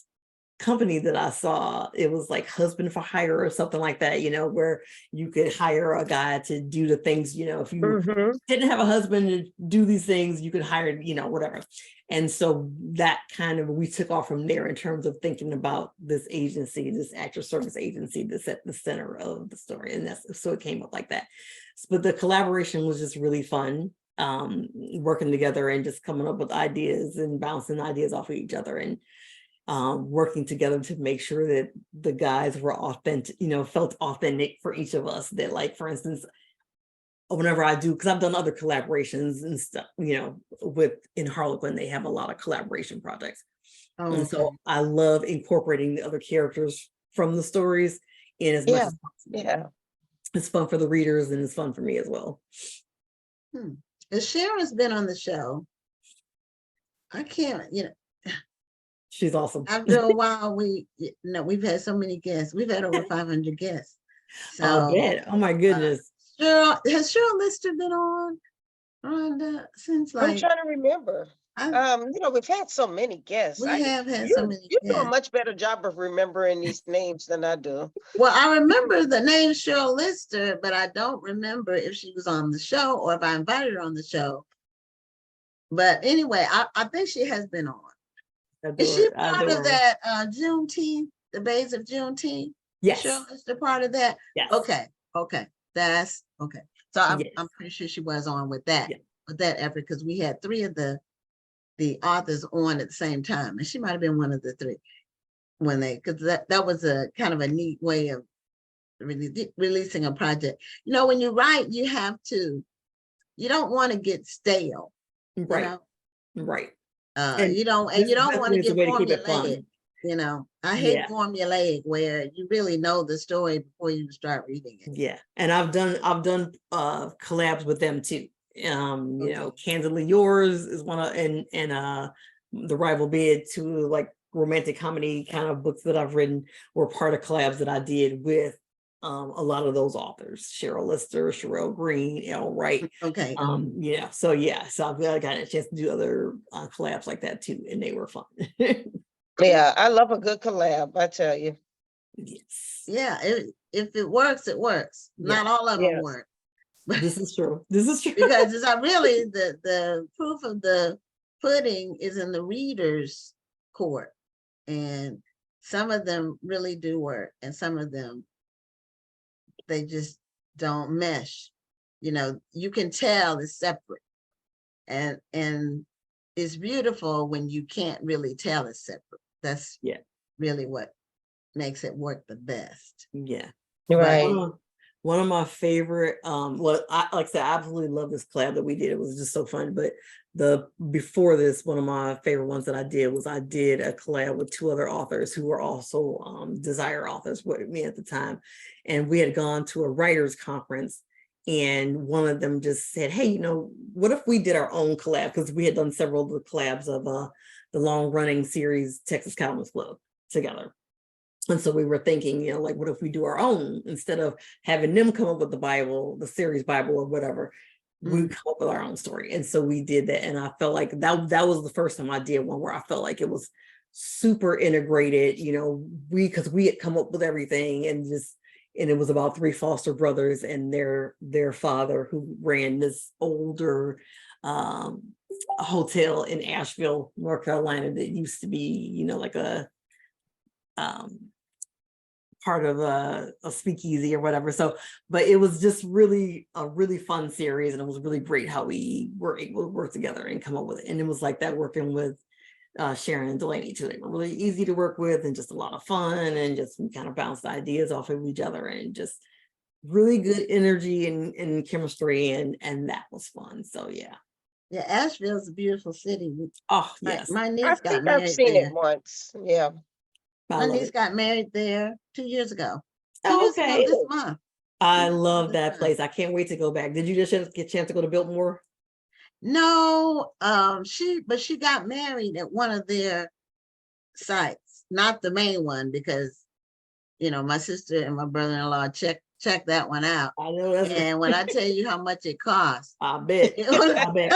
company that I saw. It was like Husband for Hire or something like that, where you could hire a guy to do the things, if you didn't have a husband to do these things, you could hire, whatever. And so that kind of, we took off from there in terms of thinking about this agency, this actor service agency that's at the center of the story. And so it came up like that. But the collaboration was just really fun, working together and just coming up with ideas and bouncing ideas off of each other and working together to make sure that the guys were authentic, felt authentic for each of us. That, like, for instance, whenever I do, because I've done other collaborations and stuff, in Harlequin, they have a lot of collaboration projects. Oh, and so I love incorporating the other characters from the stories in as much as possible. Yeah. It's fun for the readers and it's fun for me as well. Sharon's been on the show. I can't, She's awesome. After a while, we've had so many guests. We've had over 500 guests. So, oh my goodness. Has Cheryl Lister been on, Rhonda, since I'm trying to remember. We've had so many guests. We have had so many You guests. do a much better job of remembering these names than I do. Well, I remember the name Cheryl Lister, but I don't remember if she was on the show or if I invited her on the show. But anyway, I think she has been on. Is she part of that Juneteenth, the Bays of Juneteenth? Yes. Cheryl Lister part of that? Yes. Okay. That's okay. So I'm pretty sure she was on with that, with that effort, because we had 3 of the authors on at the same time, and she might have been one of the 3. when they, because that was a kind of a neat way of releasing a project. You know, when you write, you don't want to get stale, you Right, know. right. You don't want Definitely to is a get way to keep it formulaic. fun. You know, I hate Yeah. formulaic where you really know the story before you start reading it. Yeah, and I've done collabs with them too. You know, Okay. Candidly Yours is one of, and The Rival Bid, two like romantic comedy kind of books that I've written were part of collabs that I did with a lot of those authors: Cheryl Lister, Sherelle Green, L. Wright. Okay. Yeah, so I've got a chance to do other collabs like that too, and they were fun. Yeah, I love a good collab, I tell you. Yes. Yeah, if it works, it works. Not Yeah. all of them Yes. work. This is true. This is true. Because it's not really the proof of the pudding is in the reader's court. And some of them really do work, and some of them they just don't mesh. You know, you can tell it's separate. And it's beautiful when you can't really tell it's separate. That's really what makes it work the best. Yeah. Right. One of my favorite, well, like I said, I absolutely love this collab that we did. It was just so fun. But before this, one of my favorite ones that I did was I did a collab with two other authors who were also Desire authors with me at the time. And we had gone to a writers conference, and one of them just said, hey, you know, what if we did our own collab? Because we had done several of the collabs of the long running series Texas Columnist Club together. And so we were thinking, you know, like, what if we do our own instead of having them come up with the Bible, the series Bible or whatever, we come up with our own story. And so we did that. And I felt like that was the first time I did one where I felt like it was super integrated, you know, because we had come up with everything, and it was about three foster brothers and their father, who ran this older hotel in Asheville, North Carolina, that used to be, you know, like a part of a speakeasy or whatever. So, but it was just really a really fun series, and it was really great how we were able to work together and come up with it. And it was like that working with Sharon and Delaney too. They were really easy to work with and just a lot of fun, and just we kind of bounced ideas off of each other, and just really good energy and chemistry, and that was fun. So yeah. Yeah, Asheville's a beautiful city. Oh yes. My I niece got think I've married seen there. it once. Yeah. My niece got married there 2 years ago. 2 Oh, years ago okay. this month. I love that place. I can't wait to go back. Did you just get a chance to go to Biltmore? No, she got married at one of their sites, not the main one, because you know my sister and my brother-in-law checked that one out. I know that's And when I tell you how much it cost, I bet. I bet.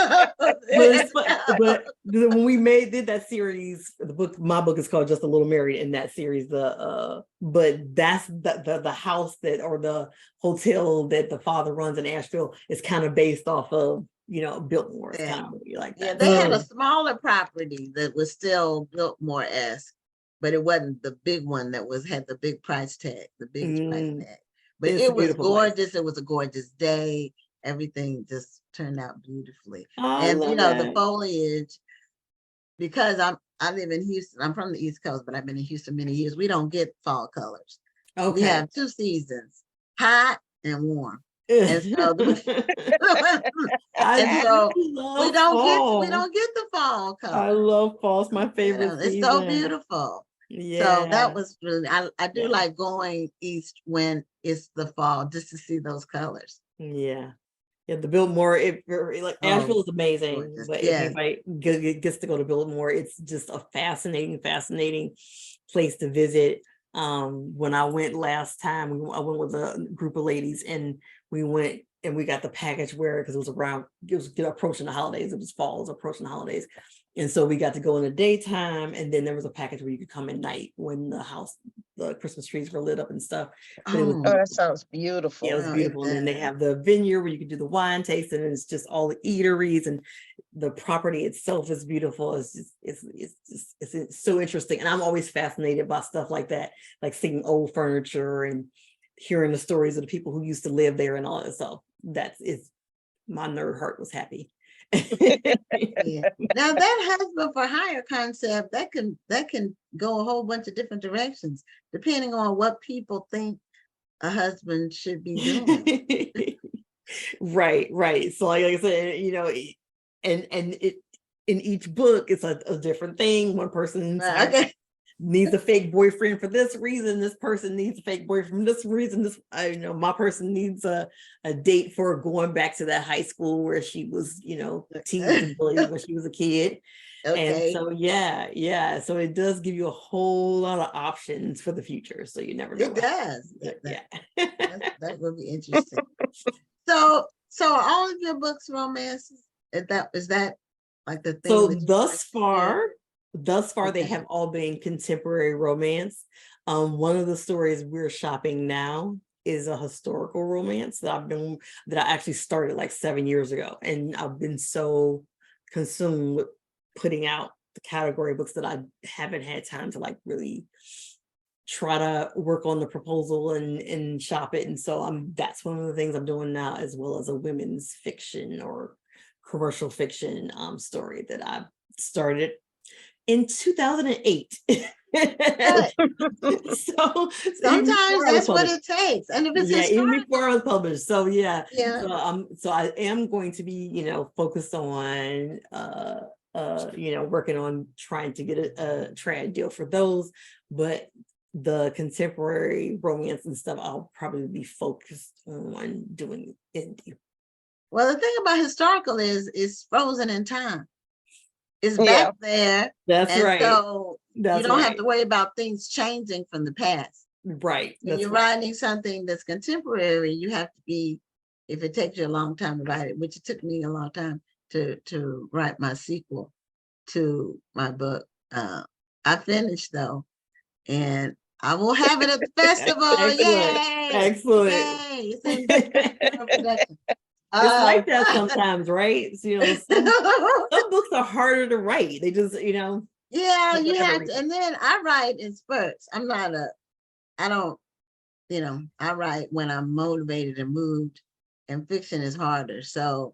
But when we did that series, my book is called Just a Little Married. In that series, but that's the house that, or the hotel that the father runs in Asheville, is kind of based off of, you know, Biltmore. It's kind of like that. Yeah, they had a smaller property that was still Biltmore-esque, but it wasn't the big one that had the big price tag, the biggest price tag. But it was gorgeous. It was a gorgeous day. Everything just turned out beautifully. And you know, the foliage, because I live in Houston. I'm from the East Coast, but I've been in Houston many years. We don't get fall colors. We have 2 seasons, hot and warm. And so we don't get the fall color. I love fall. It's my favorite season. It's so beautiful. Yeah. So that was really, I do like going east when it's the fall, just to see those colors. Yeah. Yeah, the Biltmore, like Asheville is amazing, gorgeous. but if anybody gets to go to Biltmore, it's just a fascinating place to visit. When I went last time, I went with a group of ladies, and we went and we got the package where, because it was approaching the holidays, it was fall, it was approaching the holidays. And so we got to go in the daytime, and then there was a package where you could come at night when the Christmas trees were lit up and stuff. Oh, that sounds beautiful. Yeah, it was beautiful. And then they have the vineyard where you can do the wine tasting, and it's just all the eateries, and the property itself is beautiful. It's so interesting. And I'm always fascinated by stuff like that, like seeing old furniture and hearing the stories of the people who used to live there and all that stuff. My nerd heart was happy. Yeah. Now that husband for hire concept, that can go a whole bunch of different directions, depending on what people think a husband should be doing. Right. So like I said, and it in each book it's a different thing. One person Okay. needs a fake boyfriend for this reason. This person needs a fake boyfriend for this reason. My person needs a date for going back to that high school where she was, teased and bullied when she was a kid. And Okay. so yeah. So it does give you a whole lot of options for the future. So you never know. It does. Yeah. That will be interesting. So are all of your books romances? Is that like the thing? So that you thus far, they Okay. have all been contemporary romance. One of the stories we're shopping now is a historical romance that I actually started like 7 years ago, and I've been so consumed with putting out the category books that I haven't had time to like really try to work on the proposal and shop it. And so that's one of the things I'm doing now, as well as a women's fiction or commercial fiction story that I started in 2008. Right. So Sometimes that's what it takes. And if it's even historical, before I was published. So yeah. So I am going to be, focused on working on trying to get a trad deal for those, but the contemporary romance and stuff, I'll probably be focused on doing indie. Well, the thing about historical is it's frozen in time. It's Yeah. back there. That's and right. So That's you don't have right. to worry about things changing from the past. Right. When That's you're right. writing something that's contemporary, you have to be, if it takes you a long time to write it, which it took me a long time to write my sequel to my book. I finished though, and I will have it at the festival. Excellent. Yay! It's in production. It's like that sometimes, right? So, some books are harder to write. They just, Yeah, you whatever have to, reason. and then I write in spurts. I don't, I write when I'm motivated and moved, and fiction is harder. So,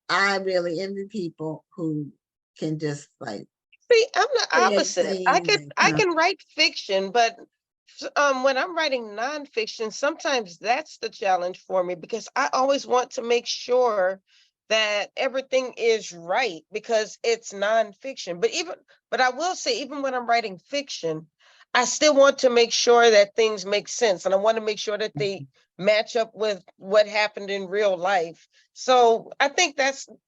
I really envy people who can just like See, I'm the create opposite. I scenes can write fiction, but when I'm writing nonfiction, sometimes that's the challenge for me because I always want to make sure that everything is right because it's nonfiction. But I will say, even when I'm writing fiction, I still want to make sure that things make sense, and I want to make sure that they match up with what happened in real life. So I think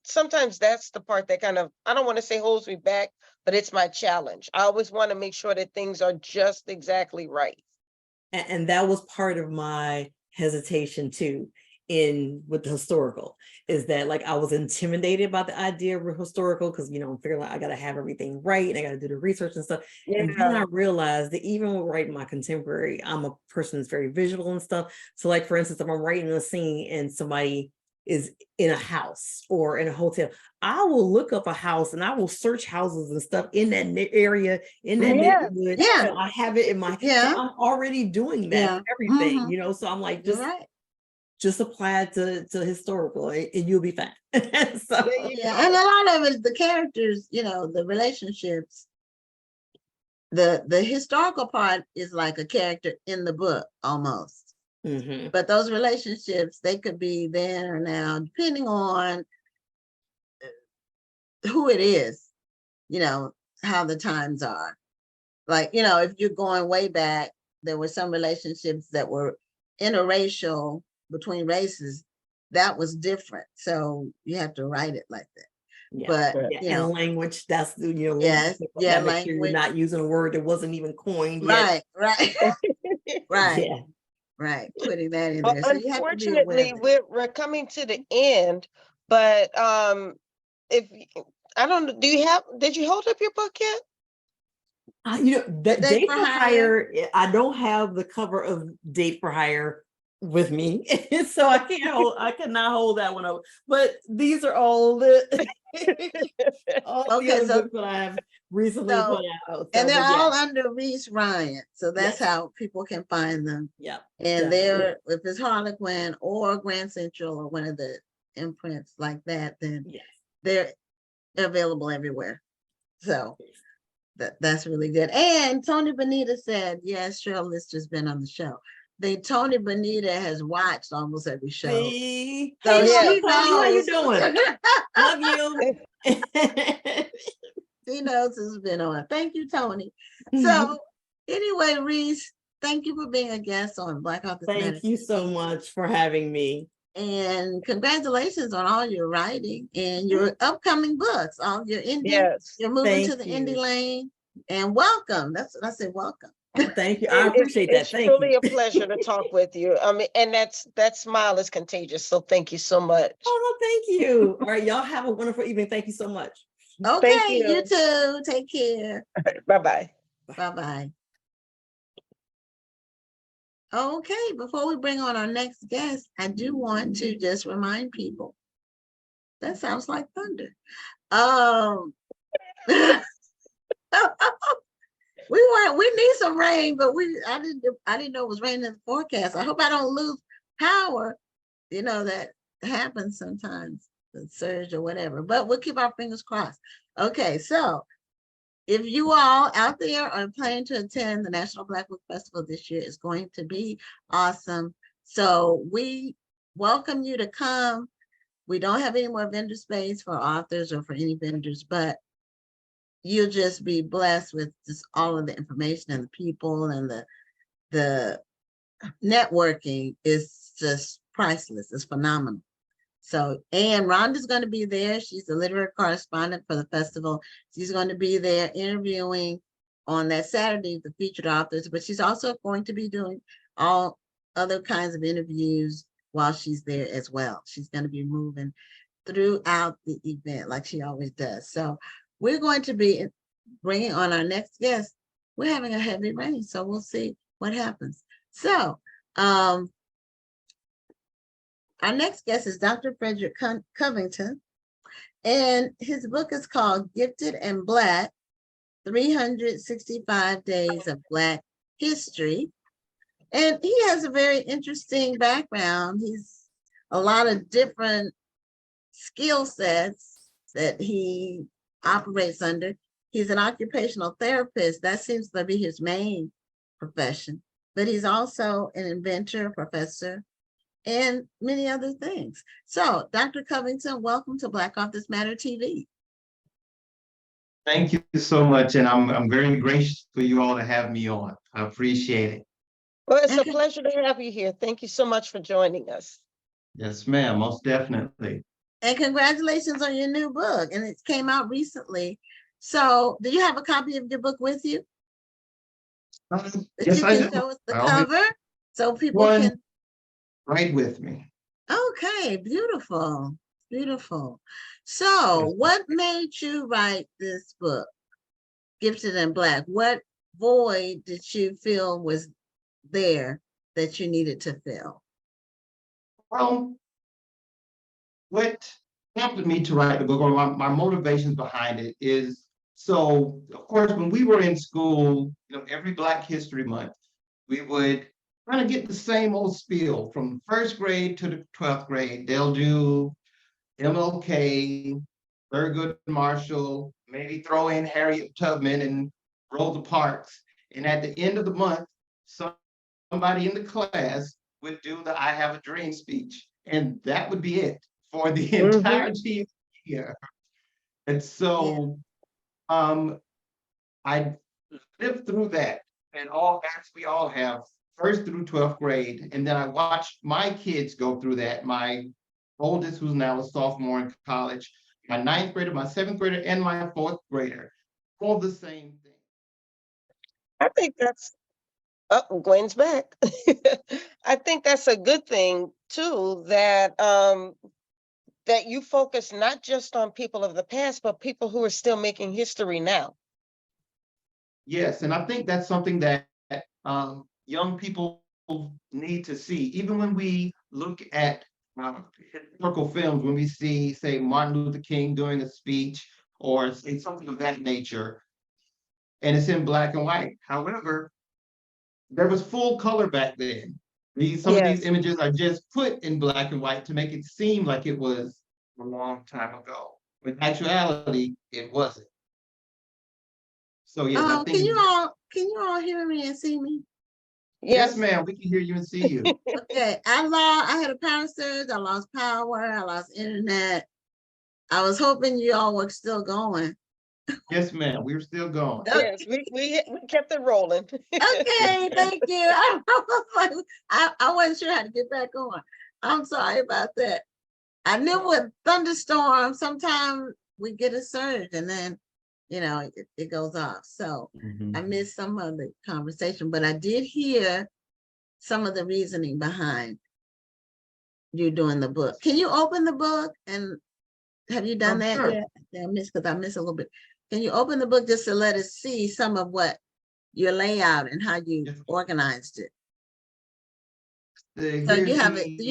sometimes that's the part that kind of, I don't want to say holds me back, but it's my challenge. I always want to make sure that things are just exactly right. And that was part of my hesitation too with the historical, is that like I was intimidated by the idea of historical because I'm figuring like I gotta have everything right and I gotta do the research and stuff. And then I realized that even with writing my contemporary, I'm a person that's very visual and stuff. So like for instance, if I'm writing a scene and somebody is in a house or in a hotel, I will look up a house and I will search houses and stuff in that area, in that neighborhood. Yeah. So I have it in my, Yeah. so I'm already doing that Yeah. for everything, Mhm. so I'm like, You're right. just apply it to historical and you'll be fine. So Yeah, and a lot of it is the characters, the relationships. The historical part is like a character in the book almost. mhm. But those relationships, they could be then or now, depending on who it is, how the times are. Like, if you're going way back, there were some relationships that were interracial between races. That was different. So you have to write it like that. Yeah. But, And language, that's yes, yeah, make sure you're language. not using a word that wasn't even coined yet. Right. Right. Yeah. Right. Putting that in Well, there. So you have to be aware unfortunately, of it. we're coming to the end, but if I don't, did you hold up your book yet? That Date Date for for Hire. Hire, I don't have the cover of Date for Hire with me, so I cannot hold that one up. But these are all the all the Okay, other so books that I have recently put out. and they're but all under Resse Ryan. So that's Yes. how people can find them. Yeah. And definitely. if it's Harlequin or Grand Central or one of the imprints like that, then Yes. they're available everywhere. So that's really good. And Tony Bonita said, yes, Cheryl Lister's been on the show. Tony Bonita has watched almost every show. See? So Hey, Yeah. Mama she Tony, how you knows. doing? Love you. She knows who's been on. Thank you, Tony. So anyway, Reese, thank you for being a guest on Black Authors Matter. Thank you so much for having me. And congratulations on all your writing and your upcoming books, all your indie. Yes. You're moving to Thank the you. indie lane. And welcome. That's what I said, welcome. Thank you. I appreciate that. It's Thank truly you. a pleasure to talk with you. I mean, and that smile is contagious. So thank you so much. Oh, thank you. All right, y'all have a wonderful evening. Thank you so much. Okay, you you. too. Take care. Bye-bye. Bye-bye. Okay, before we bring on our next guest, I do want to just remind people. That sounds like thunder. We need some rain, but I didn't know it was raining in the forecast. I hope I don't lose power. You know, that happens sometimes, the surge or whatever, but we'll keep our fingers crossed. Okay, so if you all out there are planning to attend the National Black Book Festival this year, it's going to be awesome. So we welcome you to come. We don't have any more vendor space for authors or for any vendors, but you'll just be blessed with just all of the information and the people, and the networking is just priceless. It's phenomenal. So, and Rhonda's going to be there. She's the literary correspondent for the festival. She's going to be there interviewing on that Saturday, the featured authors, but she's also going to be doing all other kinds of interviews while she's there as well. She's going to be moving throughout the event like she always does. So we're going to be bringing on our next guest. We're having a heavy rain, so we'll see what happens. So, our next guest is Dr. Fredrick Covington, and his book is called Gifted and Black, 365 Days of Black History. And he has a very interesting background. He's a lot of different skill sets that he operates under. He's an occupational therapist. That seems to be his main profession, but he's also an inventor, professor, and many other things. So, Dr. Covington, welcome to Black Authors Matter TV. Thank you so much, and I'm very gracious for you all to have me on. I appreciate it. Well, it's a pleasure to have you here. Thank you so much for joining us. Yes, ma'am, most definitely. And congratulations on your new book. And it came out recently. So, do you have a copy of your book with you? That Yes, you I can do. show us the I'll be cover so people one can. right with me. Okay, beautiful, beautiful. So, what made you write this book, Gifted and Black? What void did you feel was there that you needed to fill? Well, what prompted me to write the book, or my motivations behind it, is so, of course, when we were in school, every Black History Month, we would kind of get the same old spiel from first grade to the 12th grade. They'll do MLK, Thurgood Marshall, maybe throw in Harriet Tubman and Rosa Parks. And at the end of the month, somebody in the class would do the I Have a Dream speech. And that would be it for the entirety of the year. And so I lived through that, and as we all have, first through 12th grade. And then I watched my kids go through that. My oldest, who's now a sophomore in college, my 9th grader, my 7th grader, and my 4th grader, all the same thing. I think that's, Gwen's back. I think that's a good thing too, that that you focus not just on people of the past, but people who are still making history now. Yes, and I think that's something that young people need to see. Even when we look at historical films, when we see, say, Martin Luther King doing a speech or say something of that nature, and it's in black and white. However, there was full color back then. Some of these Yes. images are just put in black and white to make it seem like it was a long time ago. But in actuality, it wasn't. So yes, I Oh, think, can you all hear me and see me? yes, Yes. ma'am, we can hear you and see you. Okay, I had a power surge, I lost power, I lost internet. I was hoping you all were still going. Yes, ma'am, we're still going. Yes. We kept it rolling. Okay, thank you. I wasn't sure how to get back on. I'm sorry about that. I knew with thunderstorms, sometimes we get a surge and then, it goes off. So I missed some of the conversation, but I did hear some of the reasoning behind you doing the book. Can you open the book, and have you done that Sure. yet? I missed because I missed a little bit. Can you open the book just to let us see some of what your layout and how you Yes. organized it? So Here's do you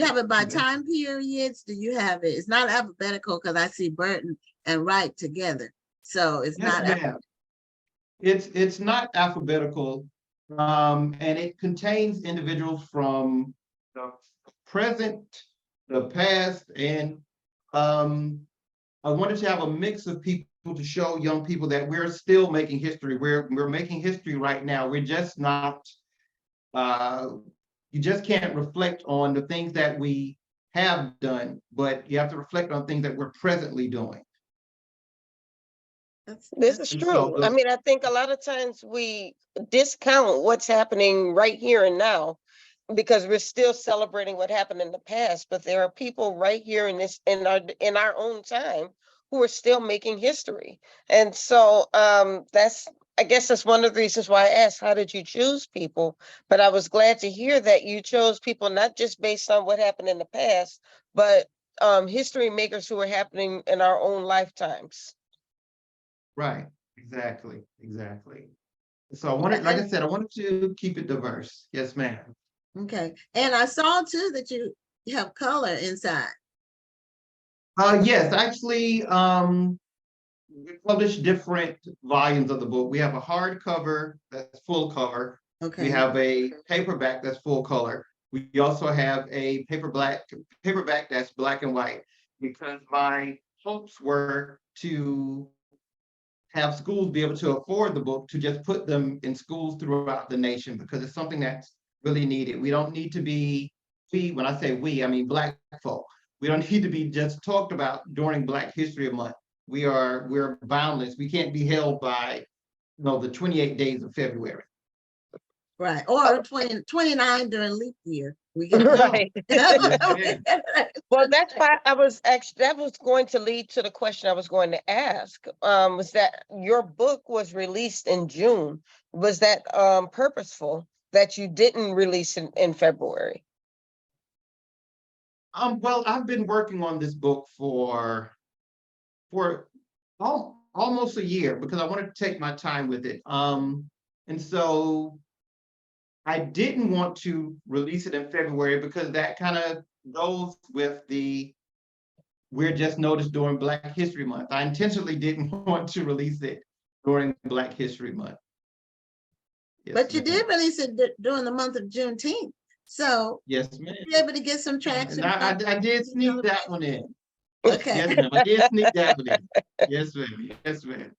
have it by the- time periods? Do you have it? It's not alphabetical because I see Burton and Wright together. So it's Yes, not. ma'am. It's not alphabetical, and it contains individuals from the present, the past, and I wanted to have a mix of people to show young people that we're still making history. We're making history right now. We're just not. You just can't reflect on the things that we have done, but you have to reflect on things that we're presently doing. This is And so true. I mean, I think a lot of times we discount what's happening right here and now because we're still celebrating what happened in the past. But there are people right here in our own time who are still making history. And so I guess that's one of the reasons why I asked, how did you choose people? But I was glad to hear that you chose people not just based on what happened in the past, but history makers who are happening in our own lifetimes. Right, exactly. So I wanted, like I said, I wanted to keep it diverse. Yes, ma'am. Okay. And I saw too that you have color inside. Yes, actually, we published different volumes of the book. We have a hardcover that's full color. We Okay. have a paperback that's full color. We also have a paperback that's black and white, because my hopes were to have schools be able to afford the book, to just put them in schools throughout the nation, because it's something that's really needed. We don't need to be, when I say we, I mean Black folk. We don't need to be just talked about during Black History Month. We're boundless. We can't be held by, the 28 days of February. Right. Or 29 during leap year. We get Right. Yes, Well, that's why that was going to lead to the question I was going to ask. Was that your book was released in June? Was that purposeful that you didn't release in February? Well, I've been working on this book for almost a year, because I wanted to take my time with it. And so I didn't want to release it in February, because that kind of goes with we're just noticed during Black History Month. I intentionally didn't want to release it during Black History Month. Yes, But you ma'am. did release it during the month of Juneteenth. So Yes, ma'am. you're able to get some traction. And I did sneak that one in. Okay. Yes, ma'am. I did sneak that one in. Yes, ma'am. Yes, ma'am.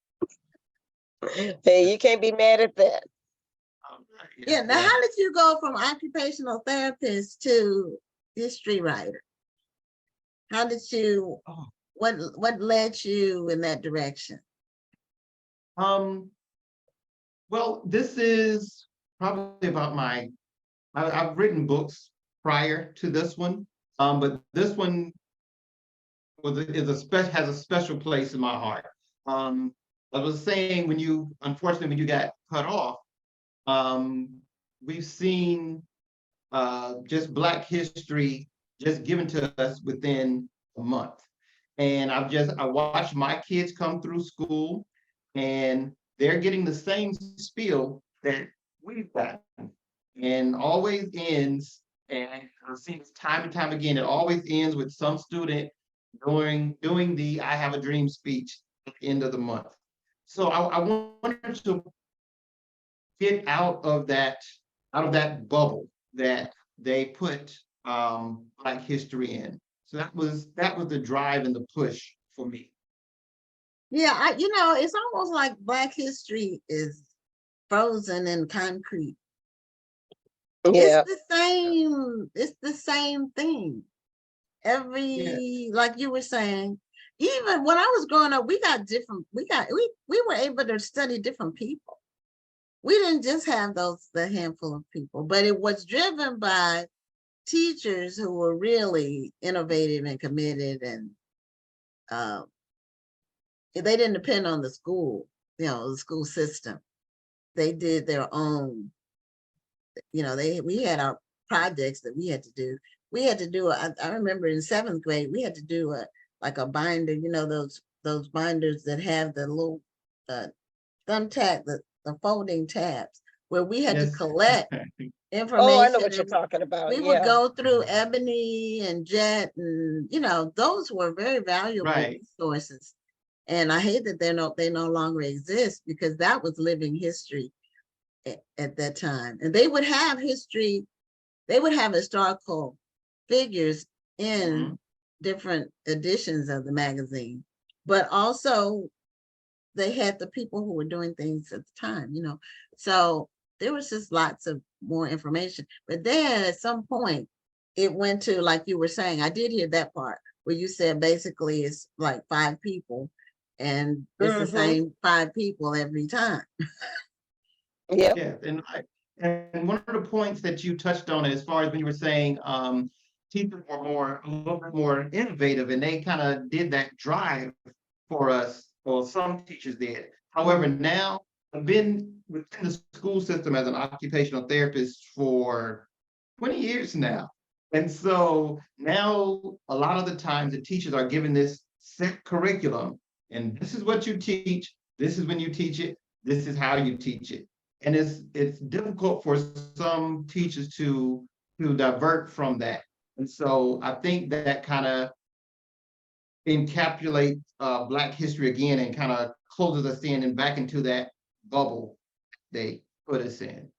Hey, you can't be mad at that. Yes, Yeah. Now, ma'am. how did you go from occupational therapist to history writer? How did you, Oh. what led you in that direction? Well, this is probably about I've written books prior to this one, but this one has a special place in my heart. I was saying, unfortunately, when you got cut off, we've seen just Black history just given to us within a month. And I watched my kids come through school, and they're getting the same spiel that we've gotten, and always ends, and I've seen this time and time again, it always ends with some student doing the I have a dream speech at the end of the month. So I wanted to get out of that bubble that they put Black history in. So that was the drive and the push for me. Yeah, it's almost like Black history is frozen in concrete. Yeah. It's the same thing. Yeah. Like you were saying, even when I was growing up, we were able to study different people. We didn't just have the handful of people, but it was driven by teachers who were really innovative and committed, and they didn't depend on the school, the school system. They did their own, we had our projects that we had to do. We had to do, I remember in 7th grade, we had to do a binder, those binders that have the little thumbtack, the folding tabs, where we had to Yes. collect information. Oh, I know what you're talking about. We would Yeah. go through Ebony and Jet, and those were very valuable Right. resources. And I hate that they no longer exist, because that was living history at that time. And they would have history, they would have historical figures in different editions of the magazine, but also they had the people who were doing things at the time, so there was just lots of more information. But then at some point it went to, like you were saying, I did hear that part where you said basically it's like 5 people and it's the same 5 people every time. Yeah. Yeah, and one of the points that you touched on, as far as when you were saying teachers were a little bit more innovative, and they kind of did that drive for us, or some teachers did. However, now I've been within the school system as an occupational therapist for 20 years now. And so now a lot of the times the teachers are given this set curriculum, and this is what you teach, this is when you teach it, this is how you teach it. And it's difficult for some teachers to divert from that. And so I think that kind of encapsulates Black history again, and kind of closes us in and back into that bubble they put us in.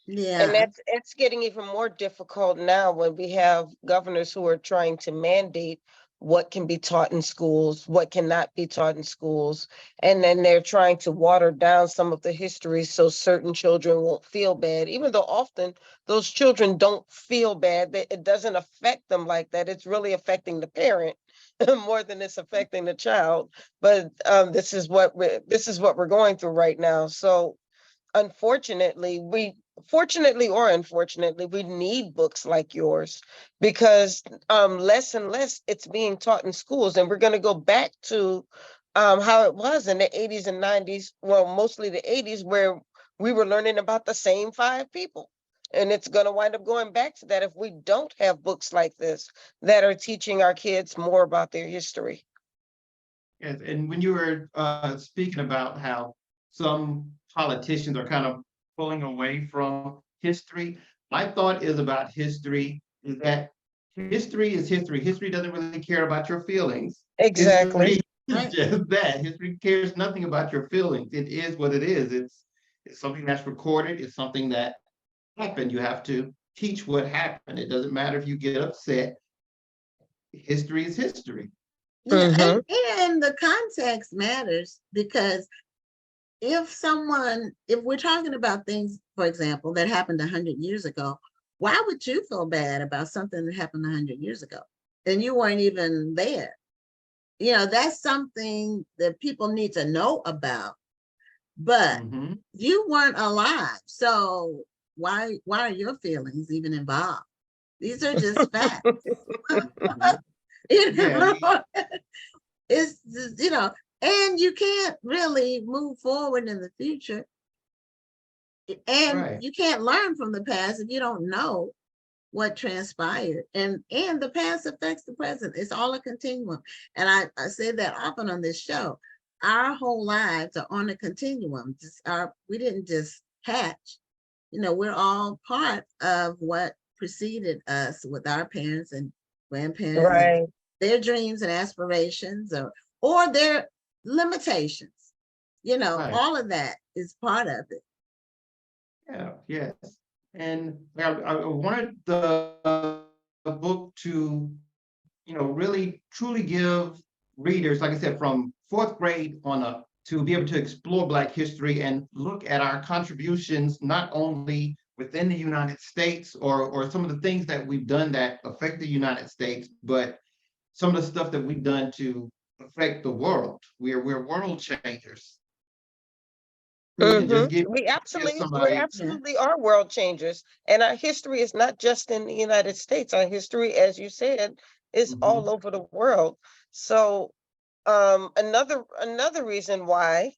And Yeah. it's getting even more difficult now when we have governors who are trying to mandate what can be taught in schools, what cannot be taught in schools. And then they're trying to water down some of the history so certain children won't feel bad, even though often those children don't feel bad. It doesn't affect them like that. It's really affecting the parent more than it's affecting the child. But this is what we're going through right now. So unfortunately, fortunately or unfortunately, we need books like yours, because less and less it's being taught in schools. And we're going to go back to how it was in the 80s and 90s, well, mostly the 80s, where we were learning about the same 5 people. And it's going to wind up going back to that if we don't have books like this that are teaching our kids more about their history. Yes, and when you were speaking about how some politicians are kind of pulling away from history, my thought is about history is that history is history. History doesn't really care about your feelings. Exactly. History is just that. History cares nothing about your feelings. It is what it is. It's something that's recorded. It's something that happened. You have to teach what happened. It doesn't matter if you get upset. History is history. Yeah, and the context matters, because if we're talking about things, for example, that happened 100 years ago, why would you feel bad about something that happened 100 years ago and you weren't even there? That's something that people need to know about, but you weren't alive. So why are your feelings even involved? These are just facts. It's just, and you can't really move forward in the future, and you can't learn from the past if you don't know what transpired, and the past affects the present. It's all a continuum, and I say that often on this show. Our whole lives are on a continuum. We didn't just hatch. We're all part of what preceded us with our parents and grandparents, Right. and their dreams and aspirations, or their limitations. All of that is part of it. Yeah, yes. And I wanted the book to, really truly give readers, like I said, from fourth grade on up, to be able to explore Black history and look at our contributions, not only within the United States or some of the things that we've done that affect the United States, but some of the stuff that we've done to affect the world. We're world changers. And just give We somebody. Yeah. absolutely are world changers. And our history is not just in the United States. Our history, as you said, is all Mhm. over the world. So another reason why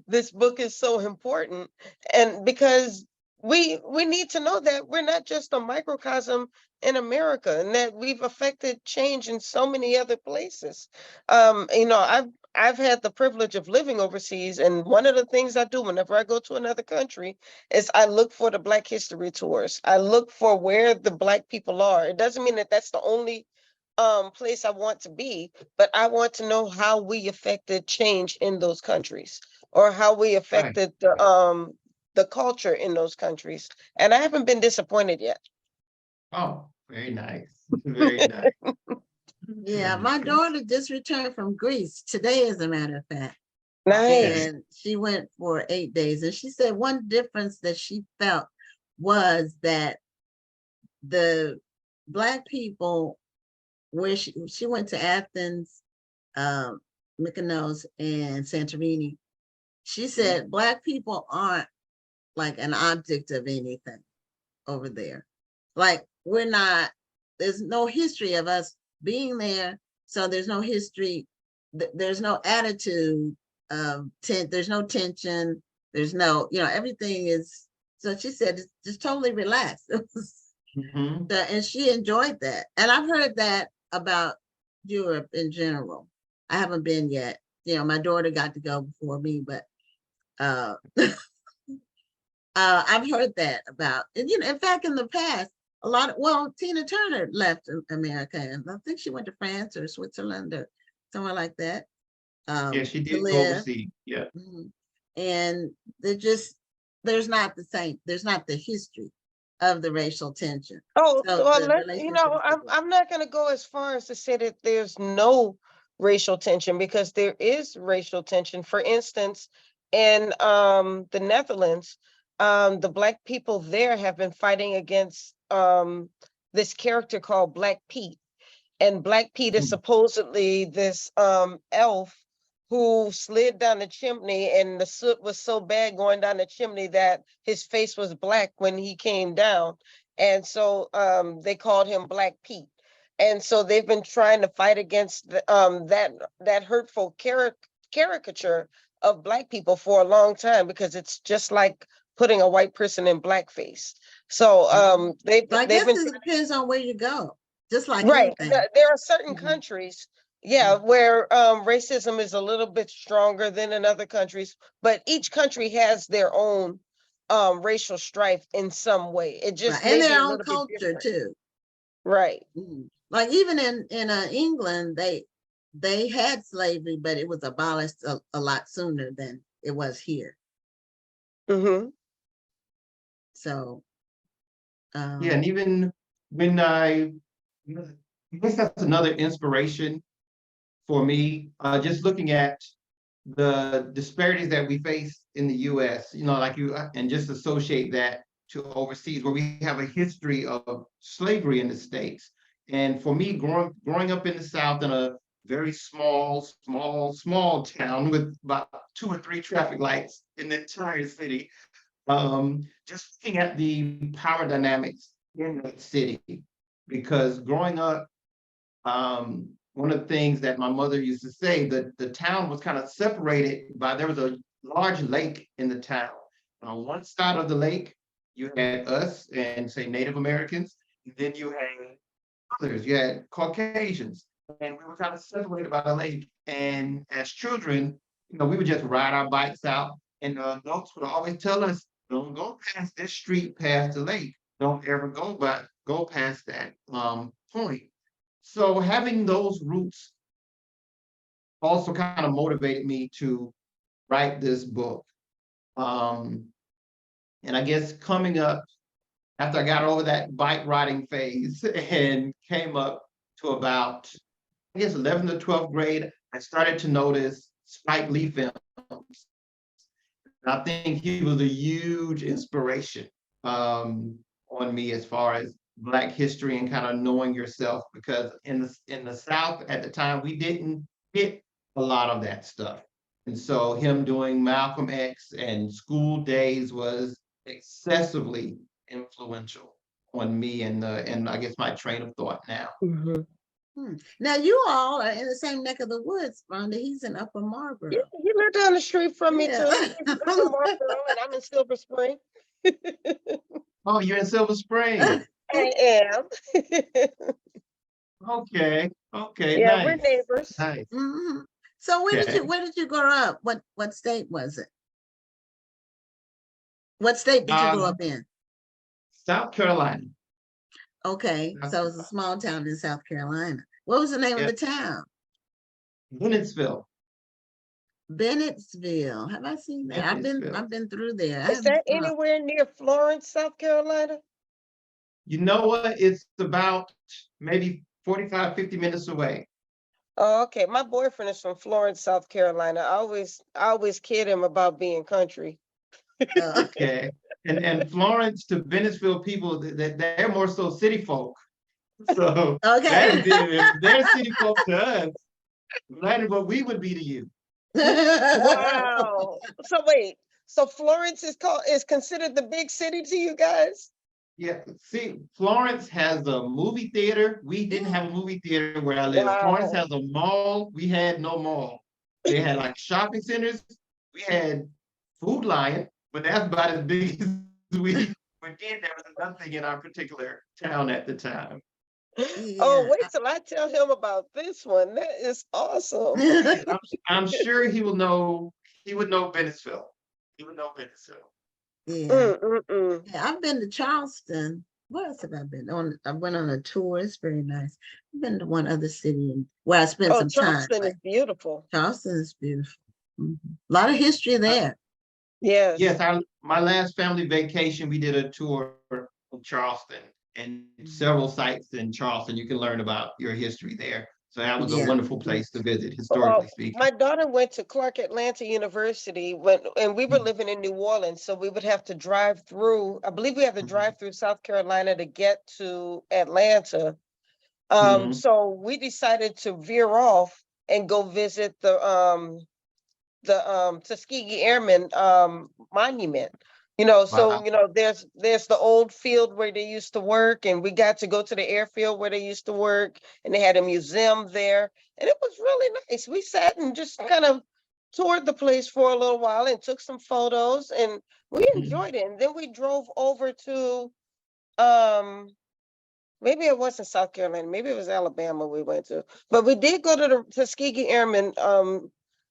this book is so important, and because we need to know that we're not just a microcosm in America, and that we've affected change in so many other places. I've had the privilege of living overseas, and one of the things I do whenever I go to another country is I look for the Black history tours. I look for where the Black people are. It doesn't mean that that's the only place I want to be, but I want to know how we affected change in those countries, or how we Right. affected the culture in those countries. And I haven't been disappointed yet. Oh, very nice. Very nice. Yeah, Very my nice. daughter just returned from Greece today, as a matter of fact. Nice. Okay. And she went for 8 days. And she said one difference that she felt was that the Black people, where she went to Athens, um, Mykonos, and Santorini. She said Black people aren't like an object of anything over there. Like, we're not, there's no history of us being there. So there's no history, there's no attitude of there's no tension, there's no, everything is, so she said it's just totally relaxed. Mhm. And she enjoyed that. And I've heard that about Europe in general. I haven't been yet. My daughter got to go before me, but uh I've heard that about, and in fact, in the past, Tina Turner left America, and I think she went to France or Switzerland or somewhere like that, Yeah, she to did go live. overseas. Yeah. Mhm. And there's not the same, there's not the history of the racial tension. Oh, So well, the relationship is different. I'm not going to go as far as to say that there's no racial tension, because there is racial tension. For instance, in the Netherlands, the Black people there have been fighting against this character called Black Pete. And Black Pete is Mm. supposedly this elf who slid down the chimney, and the soot was so bad going down the chimney that his face was black when he came down. And so they called him Black Pete. And so they've been trying to fight against that hurtful caricature of Black people for a long time, because it's just like putting a white person in blackface. So So I they've guess been it depends on where you go, just like right. anything. There are certain Mhm. countries, yeah, where racism is a little bit stronger than in other countries, but each country has their own racial strife in some way. It Right, just and may be their a own little bit culture different. too. Right. Like even in England, they had slavery, but it was abolished a lot sooner than it was here. Mm-hmm. So Yeah, and um, even when I guess that's another inspiration for me, just looking at the disparities that we face in the US, like and just associate that to overseas, where we have a history of slavery in the States. And for me, growing up in the South in a very small town with about 2 or 3 traffic lights in the entire city, just looking at the power dynamics in that city, because growing up, one of the things that my mother used to say, that the town was kind of separated by, there was a large lake in the town. And on one side of the lake, you had us and say Native Americans, and then you had others, you had Caucasians, and we were kind of separated by the lake. And as children, we would just ride our bikes out, and the adults would always tell us, "Don't go past this street, past the lake. Don't ever go past that point." So having those roots also kind of motivated me to write this book. Um, and I guess coming up after I got over that bike riding phase and came up to about, I guess, 11th or 12th grade, I started to notice Spike Lee films. I think he was a huge inspiration on me as far as Black history and kind of knowing yourself, because in the South at the time, we didn't get a lot of that stuff. And so him doing Malcolm X and School Days was excessively influential on me and I guess my train of thought now. Now you all are in the same neck of the woods, Rhonda. He's in Upper Yeah, Marlboro. you live down the street from me Yeah. too. He's in Marlboro, and I'm in Silver Spring. Oh, you're in Silver Spring. I am. Okay. Okay. Yeah, we're Nice. neighbors. Nice. Mhm. So where did you grow up? What state was it? What state did you grow up in? South Carolina. Okay, so it's a small town in South Carolina. What was the name of the town? Bennettsville. Bennettsville. Have I seen that? I've Bennettsville. been through there. Is that anywhere near Florence, South Carolina? You know what? It's about maybe 45, 50 minutes away. Oh, okay. My boyfriend is from Florence, South Carolina. I always kid him about being country. Okay. And Florence to Bennettsville people, they're more so city folk. So Okay. they're city folk to us. Imagine what we would be to you. Wow. So wait, so Florence is considered the big city to you guys? Yeah, see, Florence has a movie theater. We didn't have a movie theater where I live. Wow. Florence has a mall. We had no mall. They had like shopping centers. We had Food Lion, but that's about as big as we did. There was nothing in our particular town at the time. Oh, wait till I tell him about this one. That is awesome. I'm sure he will know. He would know Bennettsville. He would know Bennettsville. Yeah, I've been to Charleston. What else have I been on? I went on a tour. It's very nice. I've been to one other city where I spent some time. Charleston is beautiful. Charleston is beautiful. A lot of history there. Yes. Yes, my last family vacation, we did a tour of Charleston and several sites in Charleston. You can learn about your history there. So that was a wonderful place to visit, historically speaking. My daughter went to Clark Atlanta University and we were living in New Orleans, so we would have to drive through. I believe we have to drive through South Carolina to get to Atlanta. So we decided to veer off and go visit the Tuskegee Airmen monument. So there's the old field where they used to work, and we got to go to the airfield where they used to work, and they had a museum there, and it was really nice. We sat and just kind of toured the place for a little while and took some photos, and we enjoyed it. And then we drove over to maybe it wasn't South Carolina, maybe it was Alabama we went to, but we did go to the Tuskegee Airmen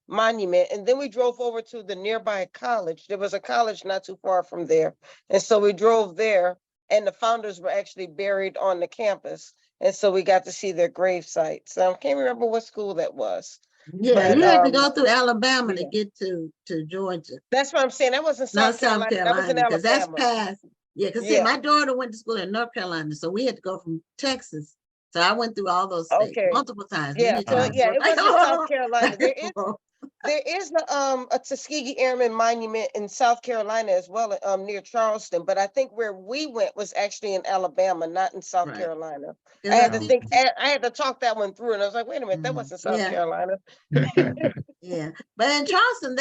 monument, and then we drove over to the nearby college. There was a college not too far from there, and so we drove there, and the founders were actually buried on the campus, and so we got to see their grave sites. I can't remember what school that was. Yeah, you had to go through Alabama to get to Georgia. That's what I'm saying. That wasn't South Carolina. That was in because that's Alabama. past. Yeah, because see, my daughter went to school in North Carolina, so we had to go from Texas. So I went through all those states multiple times. Yeah, so it wasn't South Carolina. There is a Tuskegee Airmen monument in South Carolina as well, near Charleston. But I think where we went was actually in Alabama, not in South Carolina. I had to think. I had to talk that one through, and I was like, "Wait a minute, that wasn't South Carolina." Yeah, but in Charleston,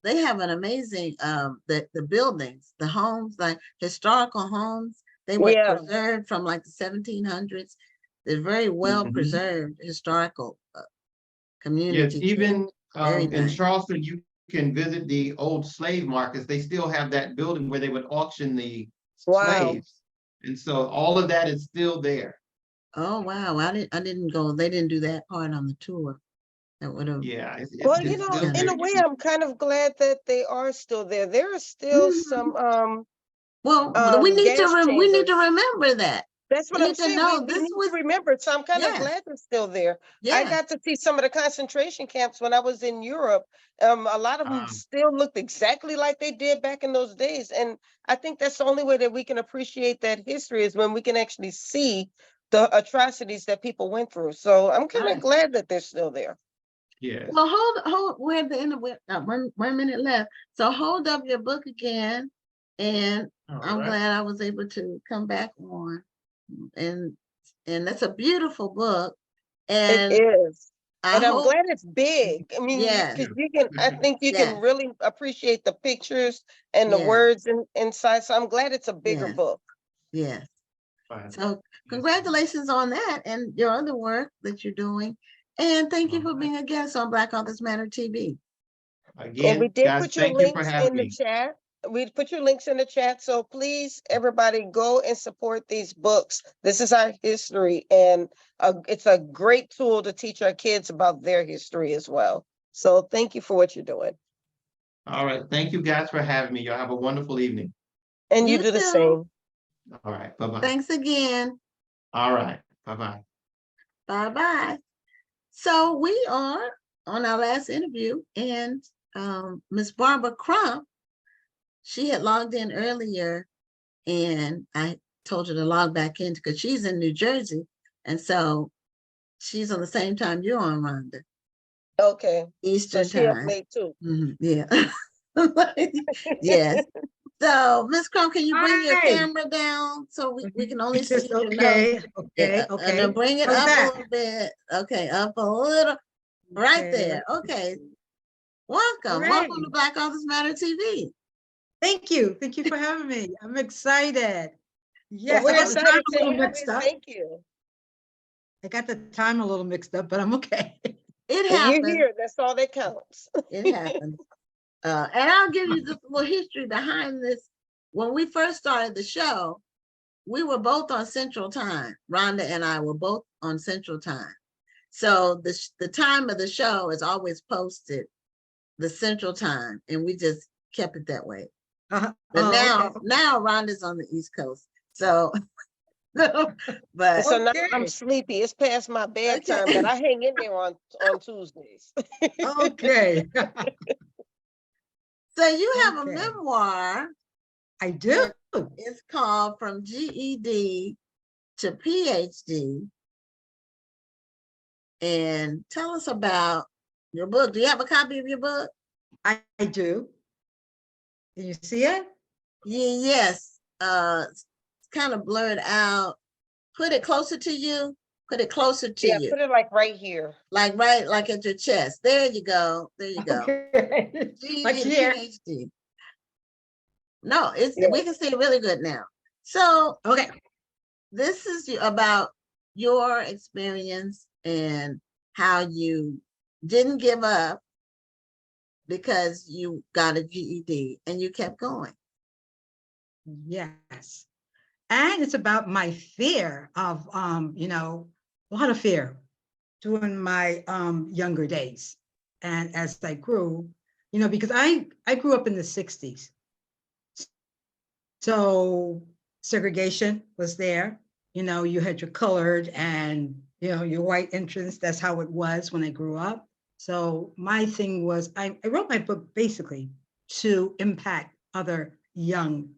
they have an amazing the buildings, the homes, like historical homes. They were preserved from like the 1700s. They're very well preserved historical community. Yes, even in nice. Charleston, you can visit the old slave markets. They still have that building where they would auction the slaves. And so all of that is still there. Oh, wow. I didn't go. They didn't do that part on the tour. That would have. Yeah. Well, in a way, I'm kind of glad that they are still there. There are still some we need to remember that. That's what You I'm need to saying. know We this need to was, remember. So I'm kind of yeah, glad it's still there. I yeah, got to see some of the concentration camps when I was in Europe. A lot of them still looked exactly like they did back in those days. And I think that's the only way that we can appreciate that history is when we can actually see the atrocities that people went through. So I'm kind of right. glad that they're still there. Yes. Well, we're at the end of it. 1 minute left. So hold up your book again. And All I'm right. glad I was able to come back on. And that's a beautiful book. It And is. I And I'm hope, glad it's big. I mean, yes, because you can, I think you yes, can really appreciate the pictures and the yes, words inside. So I'm glad it's a bigger yes, book. yes. Fine. So Yes. congratulations on that and your other work that you're doing. And thank you All for right. being a guest on Black Authors Matter TV. And we Again, did guys, put your thank you for links having in the me. chat. We put your links in the chat. So please, everybody, go and support these books. This is our history, and it's a great tool to teach our kids about their history as well. So thank you for what you're doing. All right. Thank you guys for having me. Y'all have a wonderful evening. And you You do the too. same. All right. Bye-bye. Thanks again. All right. Bye-bye. Bye-bye. So we are on our last interview, and Miss Barbara Crump, she had logged in earlier, and I told her to log back in because she's in New Jersey, and so she's on the same time you're on, Rhonda, Okay. So Eastern she up time. late too. Yeah. Yes. So, Miss Crump, can you bring your Hi. camera down so we can only Is this see your nose? okay? Yeah, Okay, and then okay. bring it How's up a that? little bit. Okay, up a little, right Okay, there. Okay. Welcome. Great. Welcome to Black Authors Matter TV. Thank you. Thank you for having me. I'm excited. Well, Yes, I we're got the time excited a to little have you. mixed up. Thank you. I got the time a little mixed up, but I'm okay. It And you're happens. here. That's all that counts. It happens. And I'll give you just a little history behind this. When we first started the show, we were both on Central Time. Rhonda and I were both on Central Time. So the time of the show is always posted the Central Time, and we just kept it that way. But now Rhonda's on the East Coast. So, but So now I'm Okay. sleepy. It's past my bedtime, but I hang in there on Tuesdays. Okay. So you have a Okay. memoir. I do. It's called From GED to PhD. And tell us about your book. Do you have a copy of your book? I do. Can you see it? Yes. It's kind of blurred out. Put it closer to you. Put it closer to Yeah, you. put it like right here. Like right, like at your chest. There you go. There you go. Okay. Like GED, here. PhD. No, it's Yeah. we can see it really good now. So Okay. this is about your experience and how you didn't give up because you got a GED and you kept going. Yes. And it's about my fear of, a lot of fear during my younger days. And as I grew, because I grew up in the 60s. So segregation was there. You had your colored and, your white entrance. That's how it was when I grew up. So my thing was, I wrote my book basically to impact other young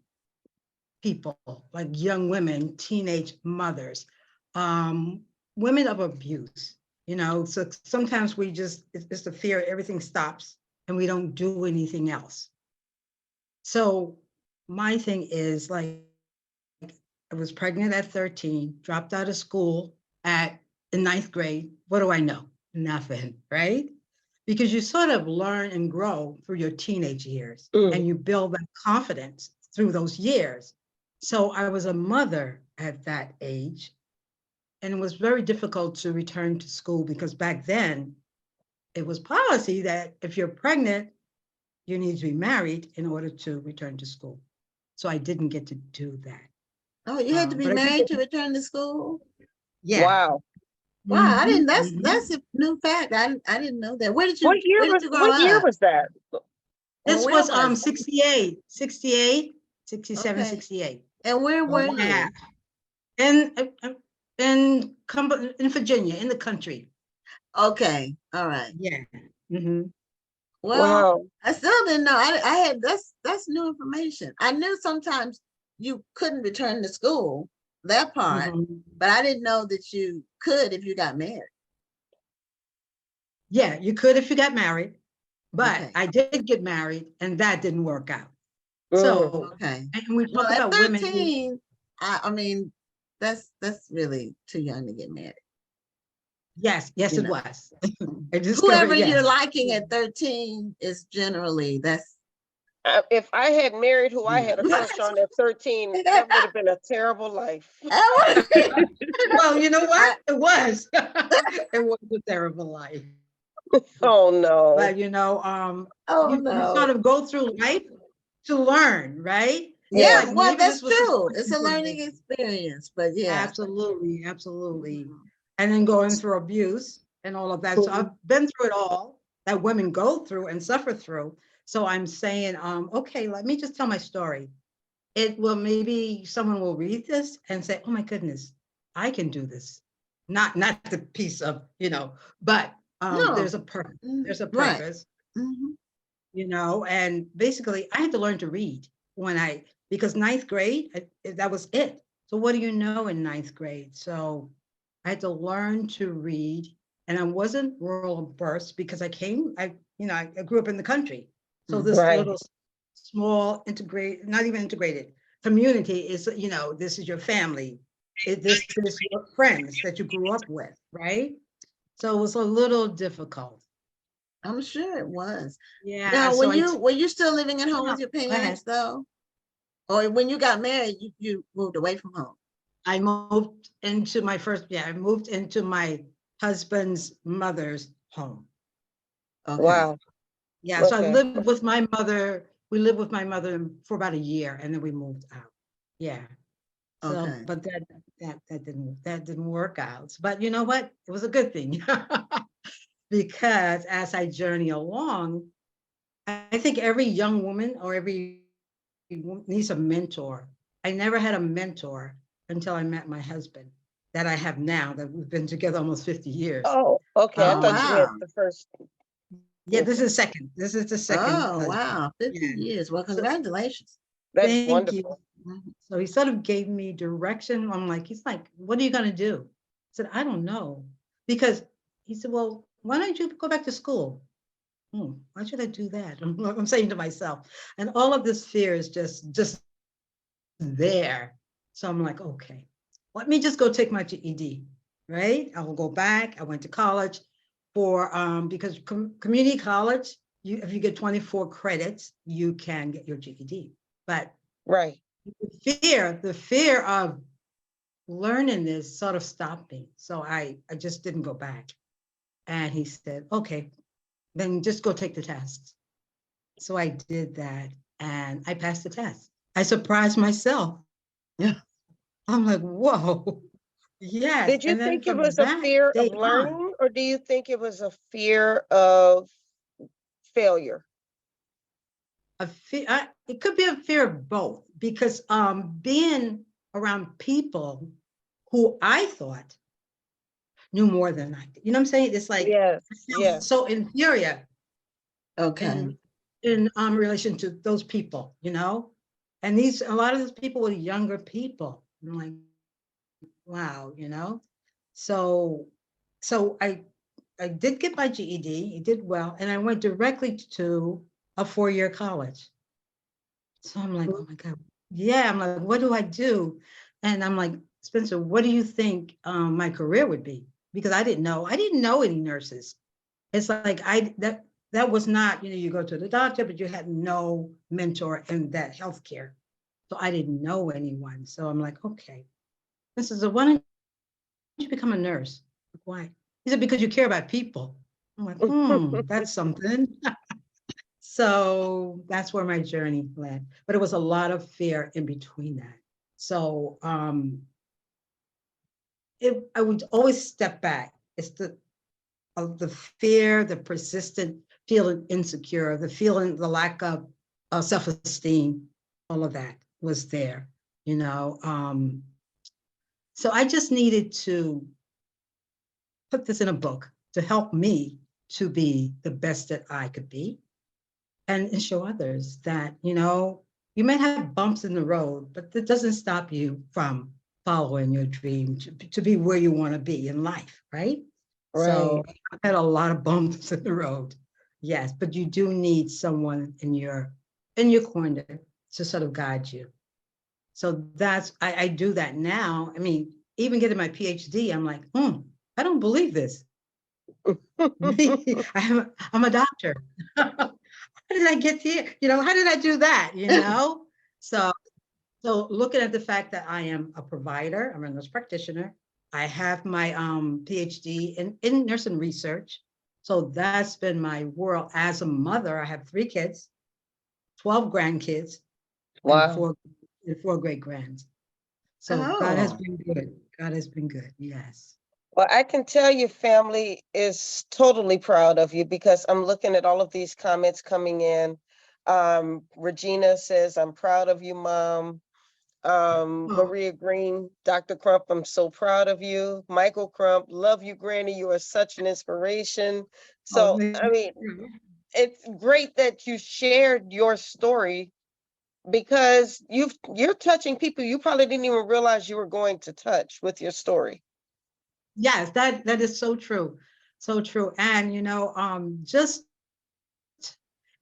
people, like young women, teenage mothers, women of abuse, so sometimes it's the fear, everything stops and we don't do anything else. So my thing is like, I was pregnant at 13, dropped out of school in 9th grade. What do I know? Nothing, right? Because you sort of learn and grow through your teenage years and you build that confidence through those years. So I was a mother at that age, and it was very difficult to return to school because back then it was policy that if you're pregnant, you need to be married in order to return to school. So I didn't get to do that. Oh, you had to be But I did married get to return to school? Yeah. Wow. Wow, I didn't, Mhm. that's a new fact. I didn't know that. Where did What year you grow what year up? was that? This Or where was was it? 68, 67, Okay. 68. And where were you? Yeah. in Virginia, in the country. Okay, all right. Yeah. Hmm. Well, Wow. I still didn't know. I had that's new information. I knew sometimes you couldn't return to school, that part, Hmm. but I didn't know that you could if you got married. Yeah, you could if you got married, but Okay. I did get married and that didn't work out. Mm. So, Okay. and we Well, talk at about women who, 13, I mean, that's really too young to get married. yes, You it know. was. I discovered, Whoever you're yes. liking at 13 is generally that's If I had married who I you had a know. crush on at 13, that would have been a terrible life. Well, you know what? I- It was. It was a terrible life. Oh no. But oh you sort no. of go through life to learn, right? It's Yeah, Yes. like well, maybe that's this was true. supposed It's to a be learning me. experience, but yeah. Absolutely, absolutely. And then going through abuse and all of that. So I've been through it all that women go through and suffer through. So I'm saying, okay, let me just tell my story. It will, maybe someone will read this and say, oh my goodness, I can do this. Not the piece of, but No. there's a purpose. Mm, There's a right. purpose, Mhm. and basically I had to learn to read because ninth grade, that was it. So what do you know in ninth grade? So I had to learn to read, and I wasn't rural birth because I grew up in the country. So Mhm. this Right. little small not even integrated community is, this is your family. This is your friends that you grew up with, right? So it was a little difficult. I'm sure it was. Yeah. Now, So were you still living at home no, with your go ahead. parents though? Or when you got married, you moved away from home? I moved into I moved into my husband's mother's home. Okay. Wow. Yeah, so I Okay. lived with my mother. We lived with my mother for about a year, and then we moved out. Yeah. So, Okay. but that didn't work out. But you know what? It was a good thing because as I journey along, I think every young woman or every needs a mentor. I never had a mentor until I met my husband that I have now. That we've been together almost 50 years. Oh, okay. I Oh, thought you had wow. the first. Yeah, this Okay. is second. This is the second Oh, husband. wow. 50 Yeah. years. Well, So congratulations. That's thank you. wonderful. Mhm. So he sort of gave me direction. He's like, what are you going to do? I said, I don't know. Because he said, well, why don't you go back to school? Why should I do that? I'm saying to myself. And all of this fear is just there. So I'm like, okay, let me just go take my GED, right? I will go back. I went to college because community college, if you get 24 credits, you can get your GED. But Right. the fear of learning this sort of stopped me. So I just didn't go back. And he said, okay, then just go take the test. So I did that and I passed the test. I surprised myself. Yeah. I'm like, whoa, yes. Did you And then think it from was a that fear of day on, learning, or do you think it was a fear of failure? it could be a fear of both because being around people who I thought knew more than I did. You know what I'm saying? It's like Yes. I feel Yes. so inferior Okay. in relation to those people, and a lot of these people were younger people. I'm like, wow, so I did get my GED. It did well, and I went directly to a 4-year college. So I'm like, oh my God, yeah. I'm like, what do I do? And I'm like, Spencer, what do you think my career would be? Because I didn't know any nurses. It's like that was not, you go to the doctor, but you had no mentor in that healthcare. So I didn't know anyone. So I'm like, okay, this is why don't you become a nurse? Why? He said, because you care about people. I'm like, that's something. So that's where my journey led. But it was a lot of fear in between that. So I would always step back. It's the fear, the persistent feeling insecure, the lack of self-esteem, all of that was there, So I just needed to put this in a book to help me to be the best that I could be, and show others that, you may have bumps in the road, but that doesn't stop you from following your dream to be where you want to be in life, right? So Right. I've had a lot of bumps in the road. Yes, but you do need someone in your corner to sort of guide you. So I do that now. I mean, even getting my PhD, I'm like, I don't believe this. I'm a doctor. How did I get here? How did I do that? So looking at the fact that I am a provider, I'm a nurse practitioner. I have my PhD in nursing research. So that's been my world. As a mother, I have 3 kids, 12 grandkids, and Wow. four great grands. So God has Oh, been good. God has been good. Yes. Well, I can tell you family is totally proud of you because I'm looking at all of these comments coming in. Regina says, I'm proud of you, Mom. Oh, Maria Green, Dr. Crump, I'm so proud of you. Michael Crump, love you, Granny. You are such an inspiration. So, I mean, it's great that you shared your story because you're touching people you probably didn't even realize you were going to touch with your story. yes, that is so true. So true. And just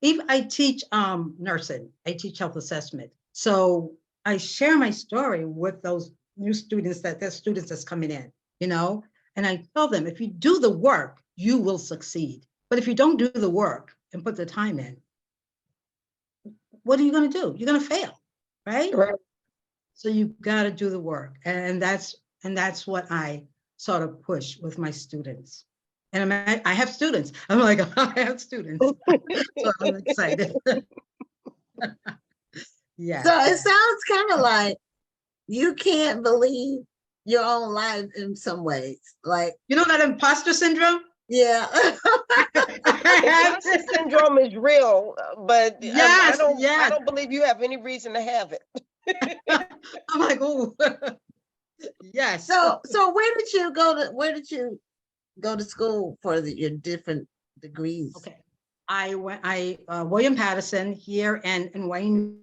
even I teach nursing, I teach health assessment. So I share my story with those new students there's students that's coming in, and I tell them if you do the work, you will succeed. But if you don't do the work and put the time in, what are you going to do? You're going to fail, right? Right. So you've got to do the work. And that's what I sort of push with my students. And I have students. I'm like, I have students. So I'm excited. Yes, so it yes. sounds kind of like you can't believe your own life in some ways. Like, You know that imposter syndrome? yeah. Imposter syndrome is real, but I Yes, don't I yes. don't believe you have any reason to have it. I'm like, oh, yes. So where did you go to school for your different degrees? Okay. William Patterson here in Wayne,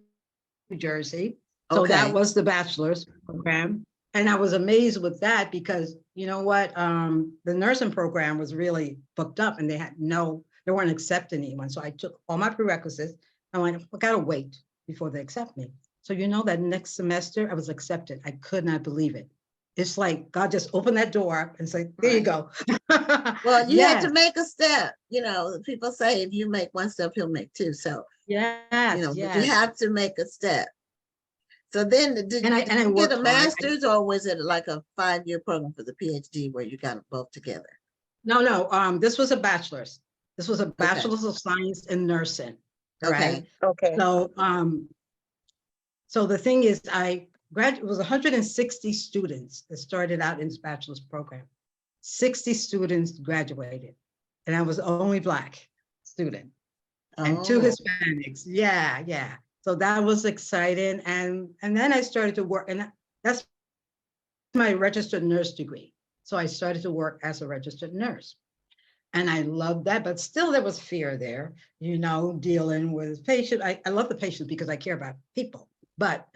New Jersey. So that Okay. was the bachelor's program. And I was amazed with that because you know what? The nursing program was really booked up and they weren't accepting anyone. So I took all my prerequisites. I went, I gotta wait before they accept me. So that next semester I was accepted. I could not believe it. It's like God just opened that door and said, there you Right. go. Well, you had Yes, to make a step. People say if you make one step, he'll make two. So, yes, but you yes. have to make a step. So then did And I you get worked a hard. master's or was it like a 5-year program for the PhD where you got them both together? No. This was a bachelor's. This was a Okay. bachelor's of science in nursing. Okay. Right. Okay. So the thing is, it was 160 students that started out in this bachelor's program. 60 students graduated, and I was the only Black student, and 2 Oh, Hispanics. Yeah. So that was exciting, and then I started to work, and that's my registered nurse degree. So I started to work as a registered nurse. And I loved that, but still there was fear there, dealing with patients. I love the patients because I care about people, but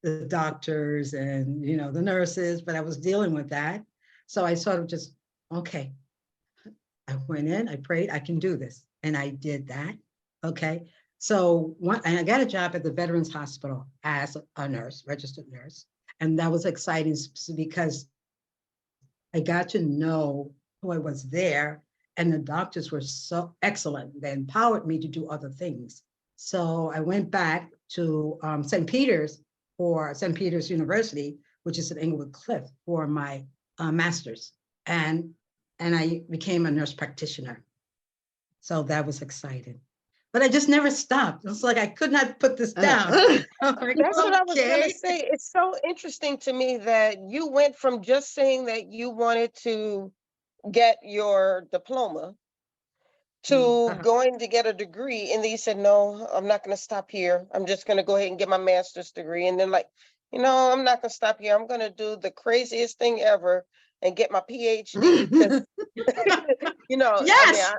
the doctors and, the nurses, but I was dealing with that. So I sort of just, okay, I went in, I prayed, I can do this. And I did that. Okay. So and I got a job at the Veterans Hospital as a nurse, registered nurse. And that was exciting because I got to know who I was there, and the doctors were so excellent. They empowered me to do other things. So I went back to St. Peter's University, which is at Englewood Cliff, for my master's, and I became a nurse practitioner. So that was exciting. But I just never stopped. It's like I could not put this down. Like, That's what I was going to okay. say. It's so interesting to me that you went from just saying that you wanted to get your diploma to going to get a degree. And then you said, no, I'm not going to stop here. I'm just going to go ahead and get my master's degree. And then you know, I'm not gonna stop here. I'm gonna do the craziest thing ever and get my PhD. 'Cause, you know, I mean, Yes.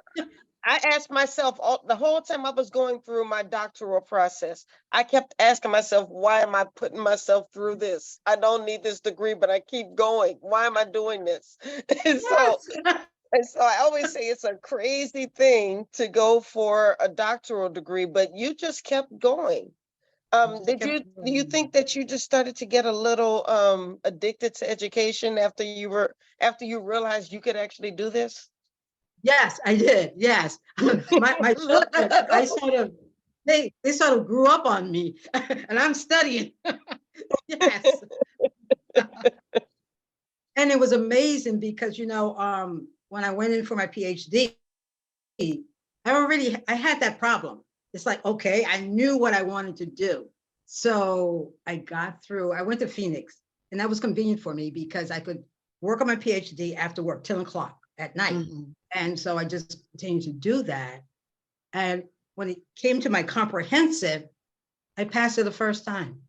I asked myself the whole time I was going through my doctoral process, I kept asking myself, why am I putting myself through this? I don't need this degree, but I keep going. Why am I doing this? And so, Yes. and so I always say it's a crazy thing to go for a doctoral degree, but you just kept going. Just kept Do you going. think that you just started to get a little addicted to education after you realized you could actually do this? Yes, I did. Yes. My children, I sort of, they sort of grew up on me and I'm studying. Yes. And it was amazing because, when I went in for my PhD, I had that problem. It's like, okay, I knew what I wanted to do. So I went to Phoenix, and that was convenient for me because I could work on my PhD after work, 10 o'clock at night. Mhm. And so I just continued to do that. And when it came to my comprehensive, I passed it the first time.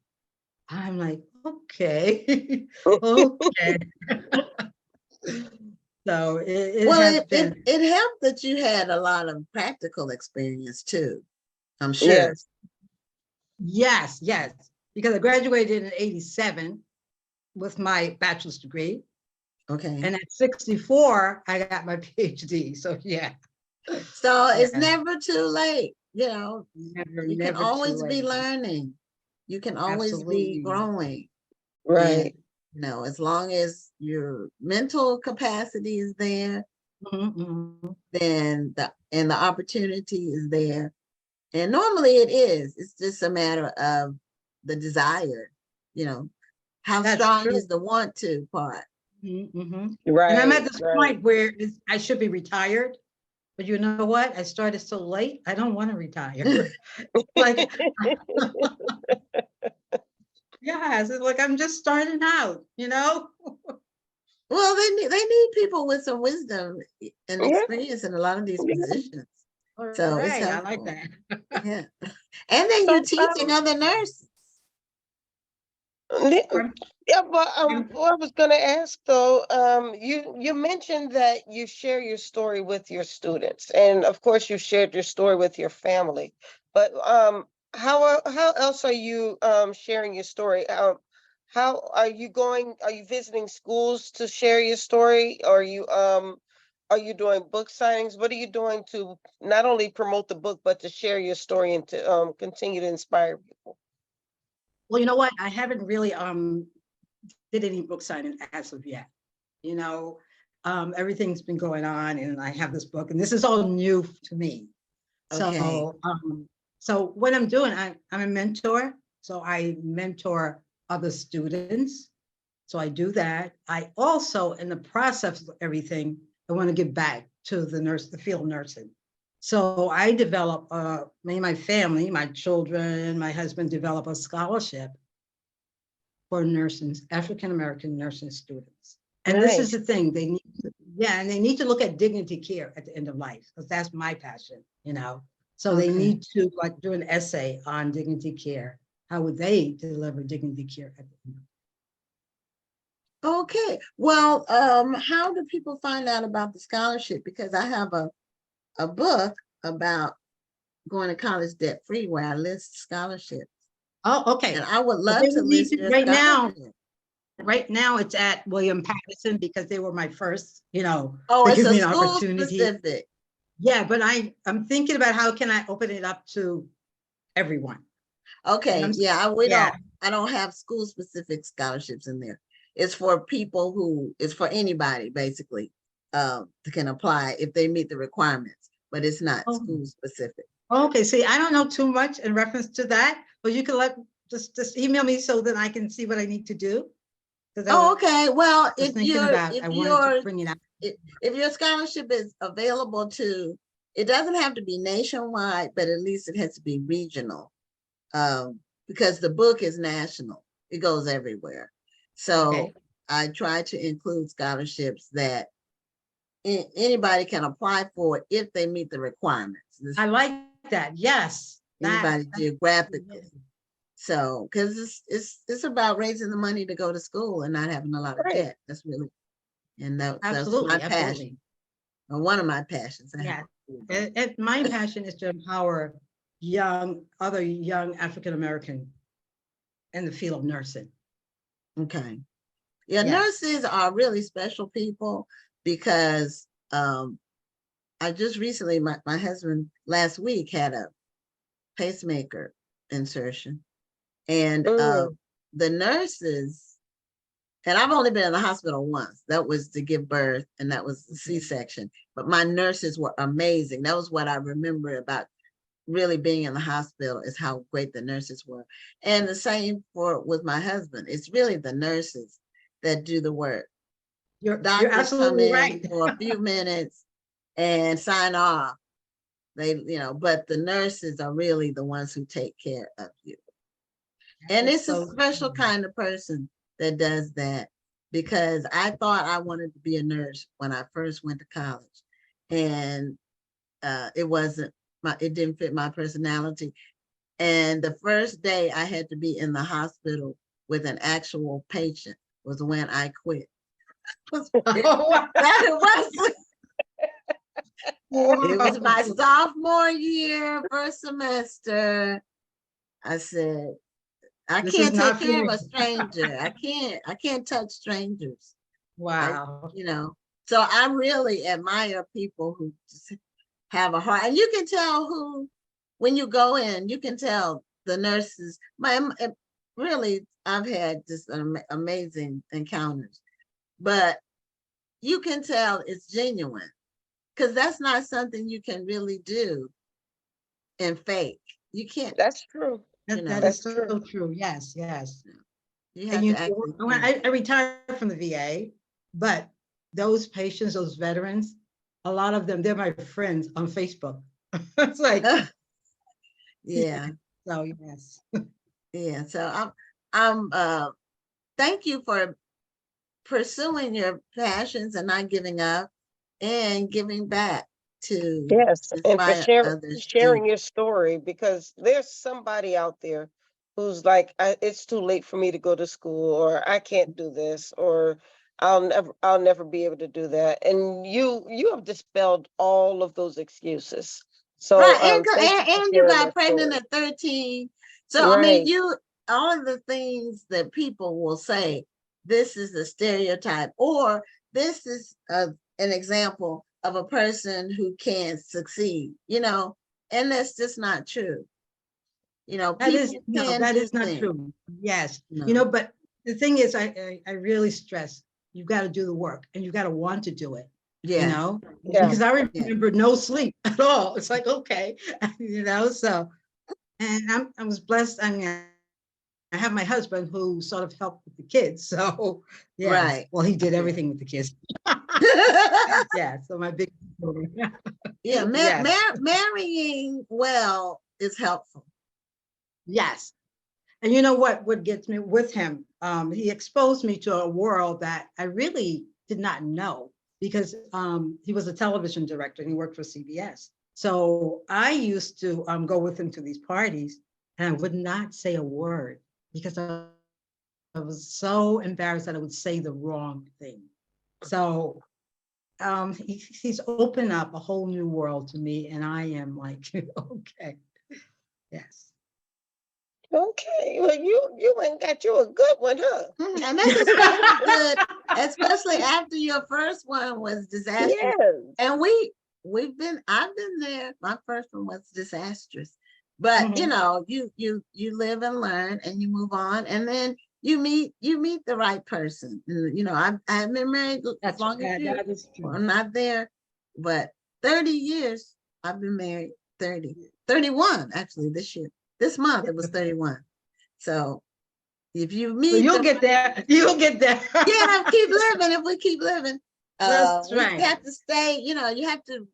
I'm like, okay, okay. So it Well, has it been, it helped that you had a lot of practical experience too, I'm sure. Yes. yes, yes, because I graduated in 87 with my bachelor's degree. Okay. And at 64, I got my PhD. So yeah, So it's yeah, never too late, never, you can never too always be late. learning. You can always be Absolutely. growing. And, Right. as long as your mental capacity is there, Mhm. then the opportunity is there. And normally it is. It's just a matter of the desire, you know, how That's strong true. is the want to part. Mhm. And I'm at Right. this Right. point where I should be retired, but you know what? I started so late. I don't want to retire. Like, yes, it's like I'm just starting out. Well, they need people with some wisdom and Yeah. experience in a lot of these positions. All So it's right, I like helpful. that. Yeah. And then you're So, teaching other nurses. yeah, I'm- yeah, but I'm- what I was gonna ask though, you mentioned that you share your story with your students, and of course you shared your story with your family. But how else are you sharing your story? How are you going? Are you visiting schools to share your story? Are you doing book signings? What are you doing to not only promote the book but to share your story and to continue to inspire people? well, you know what? I haven't really did any book signing as of yet. You know, everything's been going on, and I have this book, and this is all new to me. Okay. So what I'm doing, I'm a mentor. So I mentor other students. So I do that. I also, in the process of everything, I want to give back to the field nursing. So I develop, me and my family, my children, my husband develop a scholarship for nursing, African American nursing students. And this is the Nice. thing, and they need to look at dignity care at the end of life, because that's my passion. So they Okay. need to like do an essay on dignity care. How would they deliver dignity care at the end? Okay. Well, how do people find out about the scholarship? Because I have a book about going to college debt free where I list scholarships. Oh, And okay. I would But they love to would need list to, your right now, scholarship. it's at William Patterson because they were my first, Oh, they it's give a me an school opportunity. specific. Yeah, but I'm thinking about how can I open it up to everyone. And Okay, yeah, yeah, I don't have school specific scholarships in there. It's for people it's for anybody basically, that can apply if they meet the requirements, but it's not oh, school specific. okay. See, I don't know too much in reference to that, but you can just email me so that I can see what I need to do. Because I Oh, okay. Well, was thinking about, I wanted to bring it out. if your scholarship is available to, it doesn't have to be nationwide, but at least it has to be regional. Because the book is national, it goes everywhere. So Okay. I try to include scholarships that anybody can apply for if they meet the requirements. I like that. Yes. Anybody That's geographically. So, because it's about raising the money to go to school and not having a lot of Right. debt. That's really, and that's my Absolutely, passion, absolutely. or one of my passions. I Yeah. have to do that. My passion is to empower other young African American in the field of nursing. Okay. Yeah, Yes. nurses are really special people because I just recently, my husband last week had a pacemaker insertion, and Mm. the nurses, and I've only been in the hospital once. That was to give birth, and that was the C-section. But my nurses were amazing. That was what I remember about really being in the hospital, is how great the nurses were. And the same with my husband. It's really the nurses that do the work. You're Doctors come absolutely in right. for a few minutes and sign off. They, but the nurses are really the ones who take care of you. And it's a So special kind of person that does that, because I thought I wanted to be a nurse when I first went to college, and it didn't fit my personality. And the first day I had to be in the hospital with an actual patient was when I quit. It was my sophomore year, first semester. I said, I This is can't take not for care of me. a stranger. I can't touch strangers. Wow. So I really admire people who just have a heart. And you can tell when you go in, you can tell the nurses. Really, I've had just amazing encounters, but you can tell it's genuine, because that's not something you can really do and fake. You can't. That's true. You know, That That's is so true. true. Yes, yes. you And have to actually. when I retired from the VA, but those patients, those veterans, a lot of them, they're my friends on Facebook. It's like, Yeah. so yes. Yeah. So I'm thank you for pursuing your passions and not giving up and giving back to Yes, and for inspire others to do. sharing your story, because there's somebody out there who's like, it's too late for me to go to school, or I can't do this, or I'll never be able to do that. And you have dispelled all of those excuses. So Right. thank you for And you sharing got that pregnant story. at 13. So I mean, Right. all of the things that people will say, this is a stereotype, or this is an example of a person who can't succeed, and that's just not true. People can That do is not things. true. Yes. No. But the thing is, I really stress, you've got to do the work and you've got to want to do it. Yeah. Yeah. Because I remember no sleep at all. It's like, okay, so, and I was blessed. I mean, I have my husband who sort of helped with the kids. So yes, Right. well, he did everything with the kids. Yeah, so my big Yeah, yes. marrying well is helpful. Yes. And you know what gets me with him? He exposed me to a world that I really did not know, because he was a television director and he worked for CBS. So I used to go with him to these parties, and I would not say a word because I was so embarrassed that I would say the wrong thing. So he's opened up a whole new world to me, and I am like, okay, yes. Okay. Well, you went got you a good one, huh? And that's especially good, especially after your first one was disastrous. Yes. And I've been there. My first one was disastrous, but you live and learn and you move on, and then you meet the right person. I've been married as long as you. That is true. I'm not there, but 30 years I've been married. 31 actually this month it was 31. So if you meet, well, you'll get there. You'll get there. Yeah, keep living. If we keep living, That's we right. have to stay. You have to.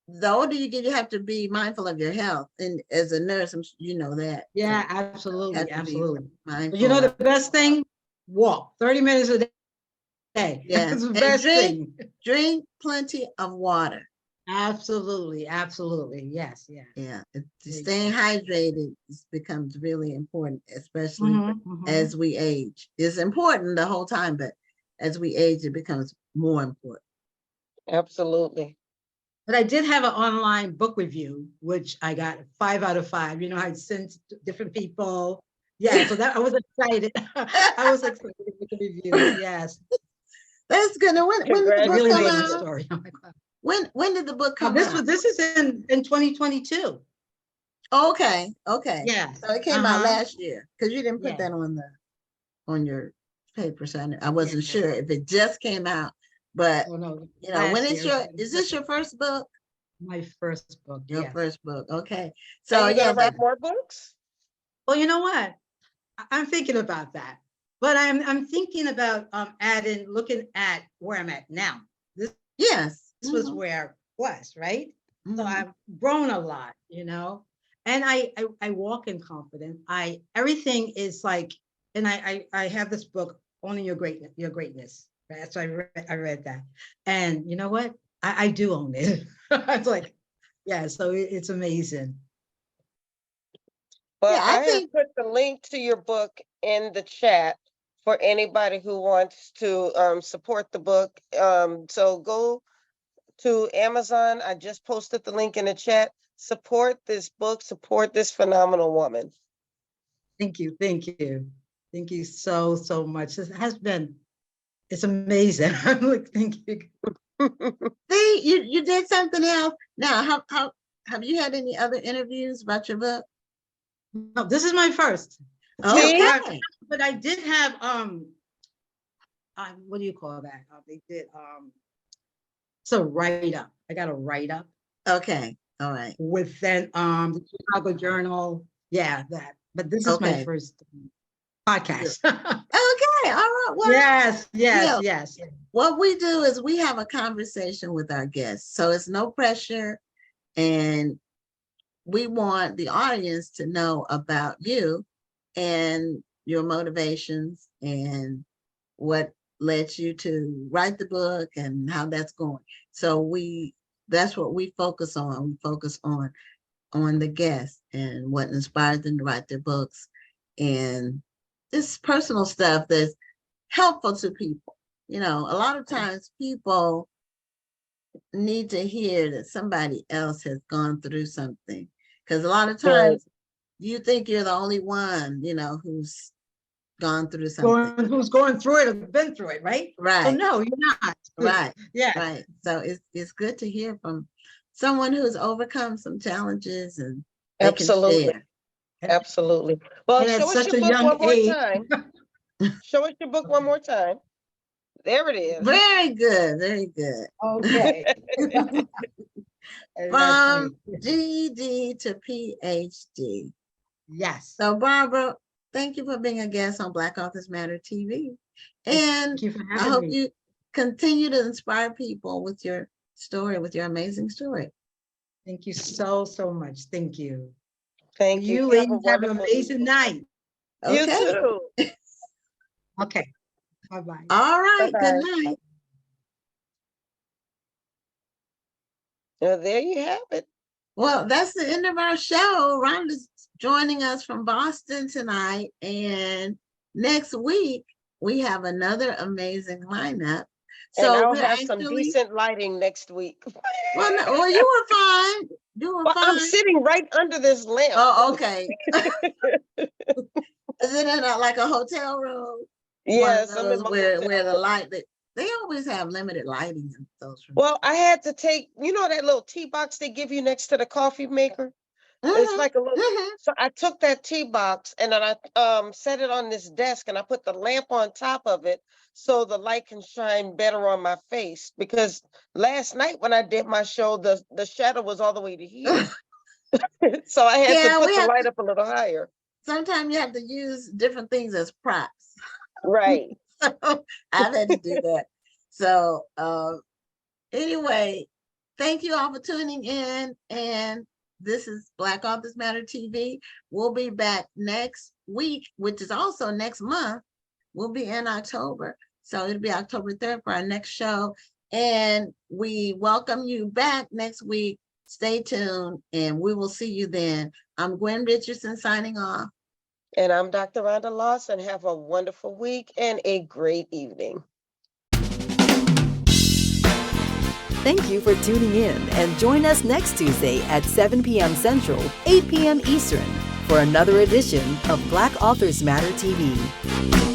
The older you get, you have to be mindful of your health. And as a nurse, you know that. Yeah, So absolutely, absolutely. mindful. But the best thing, walk 30 minutes a day. Yeah, That's the and best thing. drink plenty of water. Absolutely, absolutely. Yes, yeah. Yeah, There you staying go. hydrated becomes really important, especially Mhm. as we age. It's important the whole time, but as we age, it becomes more important. Absolutely. But I did have an online book review, which I got 5 out of 5. You know, I sent to different people. Yeah, so that I was excited. I was excited with the reviews. Yes, That's good. Now, when did the it book really come made my out? story. Oh my God. When did the book Now come out? this is in 2022. Okay, okay. Yes. So it came out Uh-huh. last year because you didn't put Yeah. that on your paper, so I Yeah. wasn't sure if it just came out. But Oh no, you know, when last it's year. is this your first book? My first book. Your Yes. first book, okay. Are So you yeah, gonna write more books? Well, you know what? I'm thinking about that, but I'm thinking about adding, looking at where I'm at now. yes. This was where I was, right? So Mhm. I've grown a lot, you know, and I walk in confidence. Everything is like, and I have this book, Owning Your Greatness, Your Greatness. Right? So I read that, and you know what? I do own it. It's like, yeah. So it's amazing. Yeah, Well, I I have think put the link to your book in the chat for anybody who wants to support the book. So go to Amazon. I just posted the link in the chat. Support this book, support this phenomenal woman. Thank you, thank you, thank you so much. It has been, it's amazing. I'm like, thank you. see you did something else. Now, how have you had any other interviews about your book? No, this is my first. See? Okay. But I did have what do you call that? They did it's a write up. I got a write up Okay. All right. within the Chicago Journal. Yeah, that. But this is my Okay. first Good. podcast. Okay. All right. Well, Yes, yes, yeah. yes. What we do is we have a conversation with our guests. So it's no pressure. And we want the audience to know about you and your motivations and what led you to write the book and how that's going. So that's what we focus on. We focus on the guests and what inspired them to write their books and this personal stuff that's helpful to people. You know, a lot of times people need to hear that somebody else has gone through something because a lot of Right. times you think you're the only one, you know, who's gone through something. Who's going through it or been through it, right? So Right, no, you're not. right, Yes. right. So it's good to hear from someone who's overcome some challenges and they can Absolutely. share. Absolutely. Well, And at show us such your a book young one more age. time. Show us your book one more time. There it is. Very good, very good. Okay. And that's me. From GED to PhD. Yes. So Barbara, thank you for being a guest on Black Authors Matter TV. And Thank you for I having hope me. you continue to inspire people with your story, with your amazing story. Thank you so much. Thank you. Thank you. You You have a ladies have an wonderful amazing evening. night. You Okay. too. Okay. Bye-bye. All right. Good Bye-bye. night. Well, there you have it. Well, that's the end of our show. Rhonda's joining us from Boston tonight. And next week, we have another amazing lineup. And So I'll we're have some actually, decent lighting next week. well, no, well, you were fine. You were Well, I'm fine. sitting right under this lamp. Oh, okay. Is it in like a hotel room? Yes, One of I'm in those my where hotel the room. light, they always have limited lighting in those rooms. Well, I had to take, you know, that little tea box they give you next to the coffee maker? It's like a little, so I took that tea box and then I set it on this desk and I put the lamp on top of it so the light can shine better on my face. Because last night when I did my show, the shadow was all the way to here. So I had to Yeah, put we the have light up a little higher. sometimes you have to use different things as props. Right. So I've had to do that. So anyway, thank you all for tuning in. And this is Black Authors Matter TV. We'll be back next week, which is also next month. We'll be in October. So it'll be October 3rd for our next show. And we welcome you back next week. Stay tuned and we will see you then. I'm Gwen Richardson signing off. And I'm Dr. Rhonda Lawson. Have a wonderful week and a great evening. Thank you for tuning in and join us next Tuesday at 7 p.m. Central, 8 p.m. Eastern for another edition of Black Authors Matter TV.